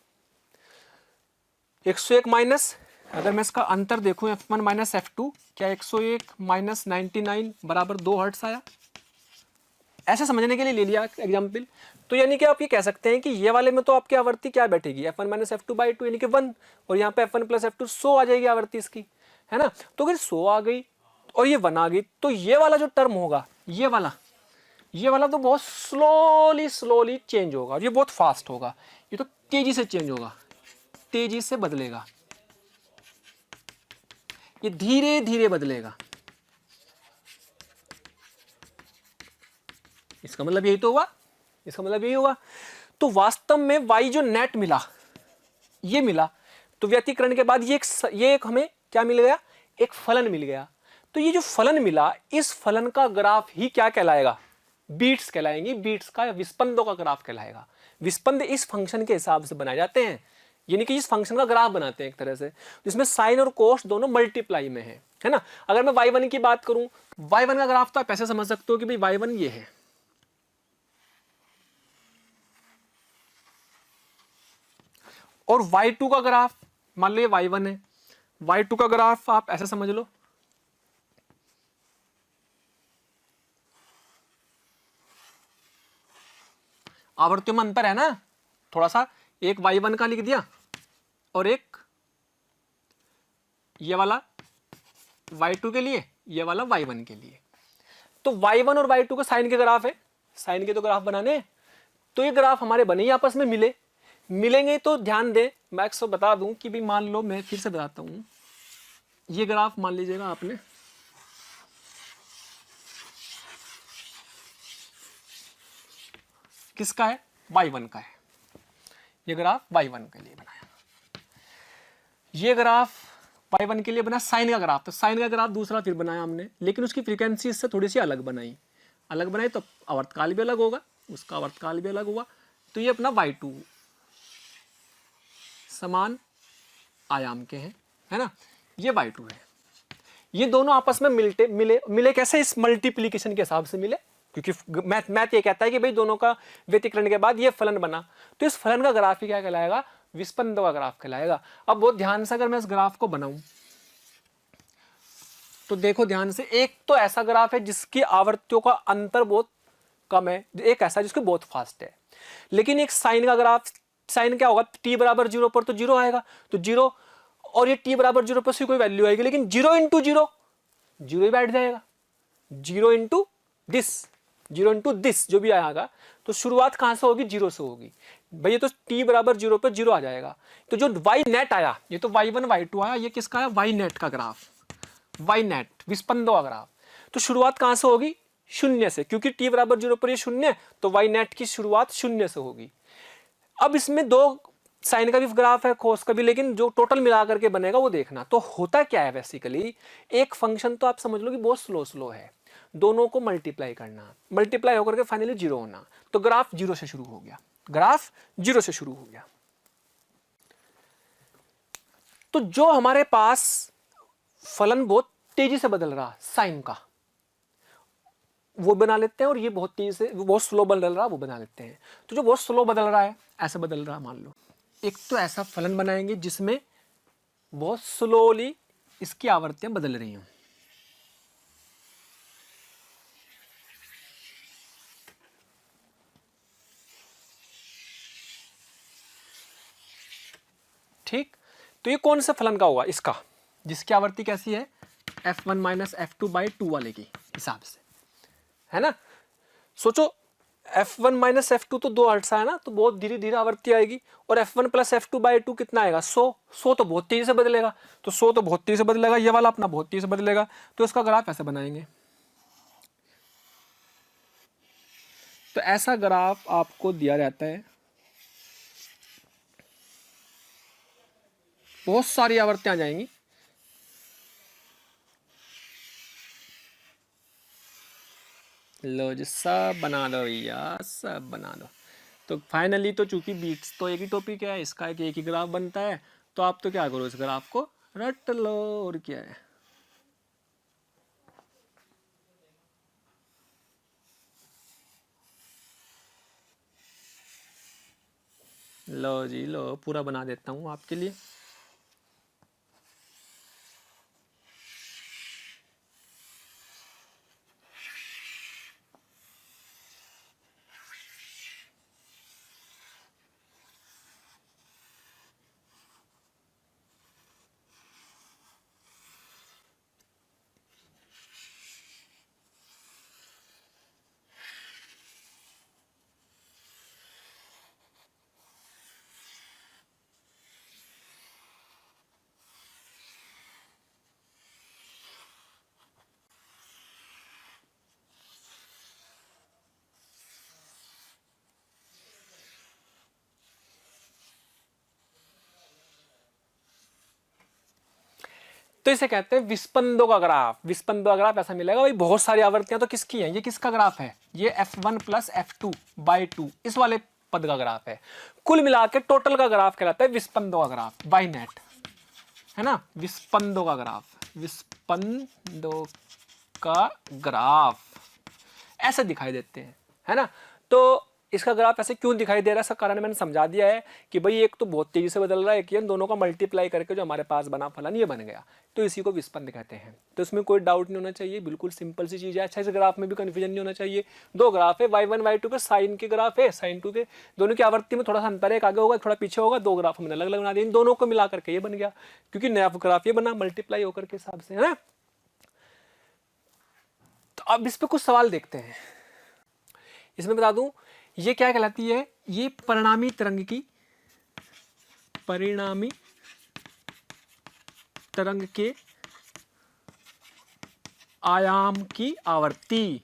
101 माइनस, अगर मैं इसका अंतर देखूं F1 माइनस F2, क्या 101 माइनस 99 बराबर 2 हर्ट्स आया। ऐसा समझने के लिए ले लिया एग्जाम्पल। तो यानी कि आप ये कह सकते हैं कि ये वाले में तो आपकी आवृत्ति क्या बैठेगी, F1 माइनस F2 बाई 2 यानी कि 1, और यहाँ पे F1 प्लस F2 100 आ जाएगी आवृत्ति इसकी, है ना। तो अगर 100 आ गई और ये 1 आ गई, तो ये वाला जो टर्म होगा, ये वाला तो बहुत स्लोली चेंज होगा, और ये बहुत फास्ट होगा। ये तो तेजी से चेंज होगा, तेजी से बदलेगा, ये धीरे धीरे बदलेगा। इसका मतलब यही तो हुआ, इसका मतलब यही हुआ। तो वास्तव में y जो नेट मिला, ये मिला, तो व्यतिकरण के बाद ये एक हमें क्या मिल गया, एक फलन मिल गया। तो ये जो फलन मिला, इस फलन का ग्राफ ही क्या कहलाएगा, बीट्स कहलाएंगी। बीट्स का विस्पंदों का ग्राफ कहलाएगा। विस्पंद इस फंक्शन के हिसाब से बनाए जाते हैं, यानी कि इस फंक्शन का ग्राफ बनाते हैं एक तरह से, जिसमें साइन और कोस दोनों मल्टीप्लाई में है ना। अगर मैं y1 की बात करूं, y1 का ग्राफ तो आप ऐसे समझ सकते हो कि भाई y1 ये है, और y2 का ग्राफ मान लो ये y1 है, y2 का ग्राफ आप ऐसे समझ लो, आवृत्तियों में अंतर है ना थोड़ा सा, एक y1 का लिख दिया और एक ये वाला y2 के लिए, ये वाला y1 के लिए। तो y1 और y2 का साइन के ग्राफ है, साइन के तो ग्राफ बनाने हैं। तो ये ग्राफ हमारे बने ही आपस में मिलेंगे। तो ध्यान दें, मैं एक बता दूं कि भी मान लो, मैं फिर से बताता हूं, ये ग्राफ मान लीजिएगा आपने, किसका है, y1 का है। ये ग्राफ y1 के लिए बनाया, ये ग्राफ y1 के लिए बना साइन का ग्राफ। तो साइन का ग्राफ दूसरा फिर बनाया हमने, लेकिन उसकी फ्रीक्वेंसी इससे थोड़ी सी अलग बनाई तो आवर्तकाल भी अलग होगा, उसका आवर्तकाल भी अलग हुआ। तो ये अपना y2 समान आयाम के हैं, है ना, ये y2 है। ये दोनों आपस में मिले कैसे, इस मल्टीप्लीकेशन के हिसाब से मिले, क्योंकि मैथ ये कहता है कि भाई दोनों का व्यतिकरण के बाद ये फलन बना। तो इस फलन का ग्राफ ही क्या कहलाएगा, विस्पंद का ग्राफ कहलाएगा। अब बहुत ध्यान से अगर मैं इस ग्राफ को बनाऊं, तो देखो ध्यान से, एक तो ऐसा ग्राफ है जिसकी आवृत्तियों का अंतर बहुत कम है, एक ऐसा जिसकी बहुत फास्ट है। लेकिन एक साइन का ग्राफ, साइन क्या होगा, t बराबर 0 पर तो 0 आएगा, तो 0, और ये t बराबर 0 पर से कोई वैल्यू आएगी, लेकिन 0 इंटू 0 0 ही बैठ जाएगा, 0 इंटू दिस जो भी आएगा। तो शुरुआत कहां से होगी, 0 से होगी भैया। तो t बराबर 0 पर 0 आ जाएगा। तो जो y नेट आया, ये तो y1 y2 आया, ये किसका है, y नेट का ग्राफ, y नेट विस्पंदों का ग्राफ। तो शुरुआत कहां से होगी, 0 से, क्योंकि t बराबर 0 पर ये 0, तो y नेट की शुरुआत 0 से होगी। अब इसमें दो साइन का भी ग्राफ है, कोस का भी, लेकिन जो टोटल मिला करके बनेगा वो देखना। तो होता क्या है बेसिकली, एक फंक्शन तो आप समझ लो कि बहुत स्लो है, दोनों को मल्टीप्लाई करना, मल्टीप्लाई होकर के फाइनली 0 होना। तो ग्राफ 0 से शुरू हो गया, ग्राफ 0 से शुरू हो गया। तो जो हमारे पास फलन बहुत तेजी से बदल रहा साइन का, वो बना लेते हैं, और ये बहुत तेजी से, बहुत स्लो बदल रहा वो बना लेते हैं। तो जो बहुत स्लो बदल रहा है, ऐसा बदल रहा, मान लो एक तो ऐसा फलन बनाएंगे जिसमें बहुत स्लोली इसकी आवृत्तियां बदल रही हैं। ठीक, तो ये कौन सा फलन का होगा, इसका जिसकी आवृत्ति कैसी है, F1 माइनस F2 बाई 2 वाले की हिसाब से, है ना। सोचो F1 माइनस F2 तो 2 हर्ट्ज है ना, तो बहुत धीरे धीरे आवृत्ति आएगी, और F1 प्लस F2 बाई 2 कितना आएगा, 100 तो बहुत तेजी से बदलेगा। तो 100 तो बहुत तेजी से बदलेगा, ये वाला अपना बहुत तेजी से बदलेगा। तो इसका ग्राफ ऐसे बनाएंगे। तो ऐसा ग्राफ आपको दिया रहता है, बहुत सारी आवृत्तियां आ जाएंगी, लो जी सब बना दो भैया, सब बना दो। तो फाइनली तो चूंकि बीट्स तो एक ही टॉपिक है, इसका एक ही ग्राफ बनता है, तो आप तो क्या करो, इस ग्राफ को रट लो, और क्या है। लो जी लो, पूरा बना देता हूँ आपके लिए। तो इसे कहते हैं विस्पंदों का ग्राफ। विस्पंदों का ग्राफ ऐसा मिलेगा भाई, बहुत सारी आवृत्तियां तो किसकी हैं, ये किसका ग्राफ है, ये f1 प्लस f2 बाई 2, इस वाले पद का ग्राफ है। कुल मिला के टोटल का ग्राफ कहलाता है विस्पंदों का ग्राफ बाई नेट, है ना। विस्पंदों का ग्राफ, विस्पंदों का ग्राफ ऐसे दिखाई देते हैं, है ना। तो इसका ग्राफ ऐसे क्यों दिखाई दे रहा है, इसका कारण मैंने समझा दिया है कि भाई एक तो बहुत तेजी से बदल रहा है, कि दोनों का मल्टीप्लाई करके जो हमारे पास बना फलन ये बन गया, तो इसी को विस्पंद कहते हैं। तो इसमें कोई डाउट नहीं होना चाहिए, बिल्कुल सिंपल सी चीज है। अच्छा, इस ग्राफ में भी कंफ्यूजन नहीं होना चाहिए। दो ग्राफ है, y1 y2 के साइन के ग्राफ है, साइन 2 के, दोनों की आवृत्ति में थोड़ा सा अंतर है, एक आगे होगा थोड़ा पीछे होगा, दो ग्राफ हमने अलग अलग बना दिए, इन दोनों को मिला करके ये बन गया, क्योंकि नया ग्राफ ये बना मल्टीप्लाई होकर के हिसाब से, है ना। तो अब इस पे कुछ सवाल देखते हैं। इसमें बता दूं ये क्या कहलाती है, ये परिणामी तरंग की, परिणामी तरंग के आयाम की आवृत्ति,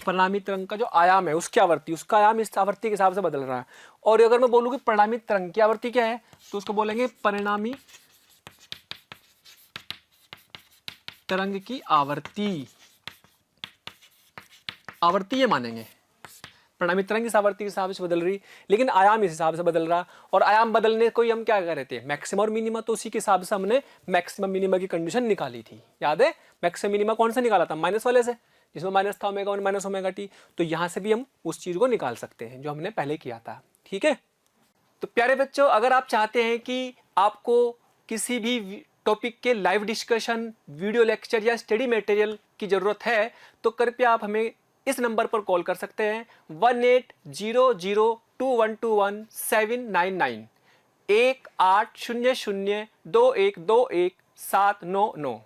परिणामी तरंग का जो आयाम है उसकी आवृत्ति, उसका आयाम इस आवृत्ति के हिसाब से बदल रहा है। और अगर मैं बोलूं कि परिणामी तरंग की आवृत्ति क्या है, तो उसको बोलेंगे परिणामी तरंग की आवृत्ति, आवृत्ति ये मानेंगे। परिणामी तरंग इस आवृत्ति के हिसाब से बदल रही, लेकिन आयाम इस हिसाब से बदल रहा। और आयाम बदलने को हम क्या कर रहे थे, मैक्सिमम और मिनिमा, तो उसी के हिसाब से हमने मैक्सिमम मिनिमा की कंडीशन निकाली थी, याद है। मैक्सिमम मिनिमा कौन सा निकाला था, माइनस वाले से, जिसमें माइनस था ओमेगा 1 माइनस ओमेगा टी। तो यहां से भी हम उस चीज को निकाल सकते हैं जो हमने पहले किया था, ठीक है। तो प्यारे बच्चों, अगर आप चाहते हैं कि आपको किसी भी टॉपिक के लाइव डिस्कशन, वीडियो लेक्चर या स्टडी मटेरियल की जरूरत है, तो कृपया आप हमें इस नंबर पर कॉल कर सकते हैं 18002121 799 18002121 799।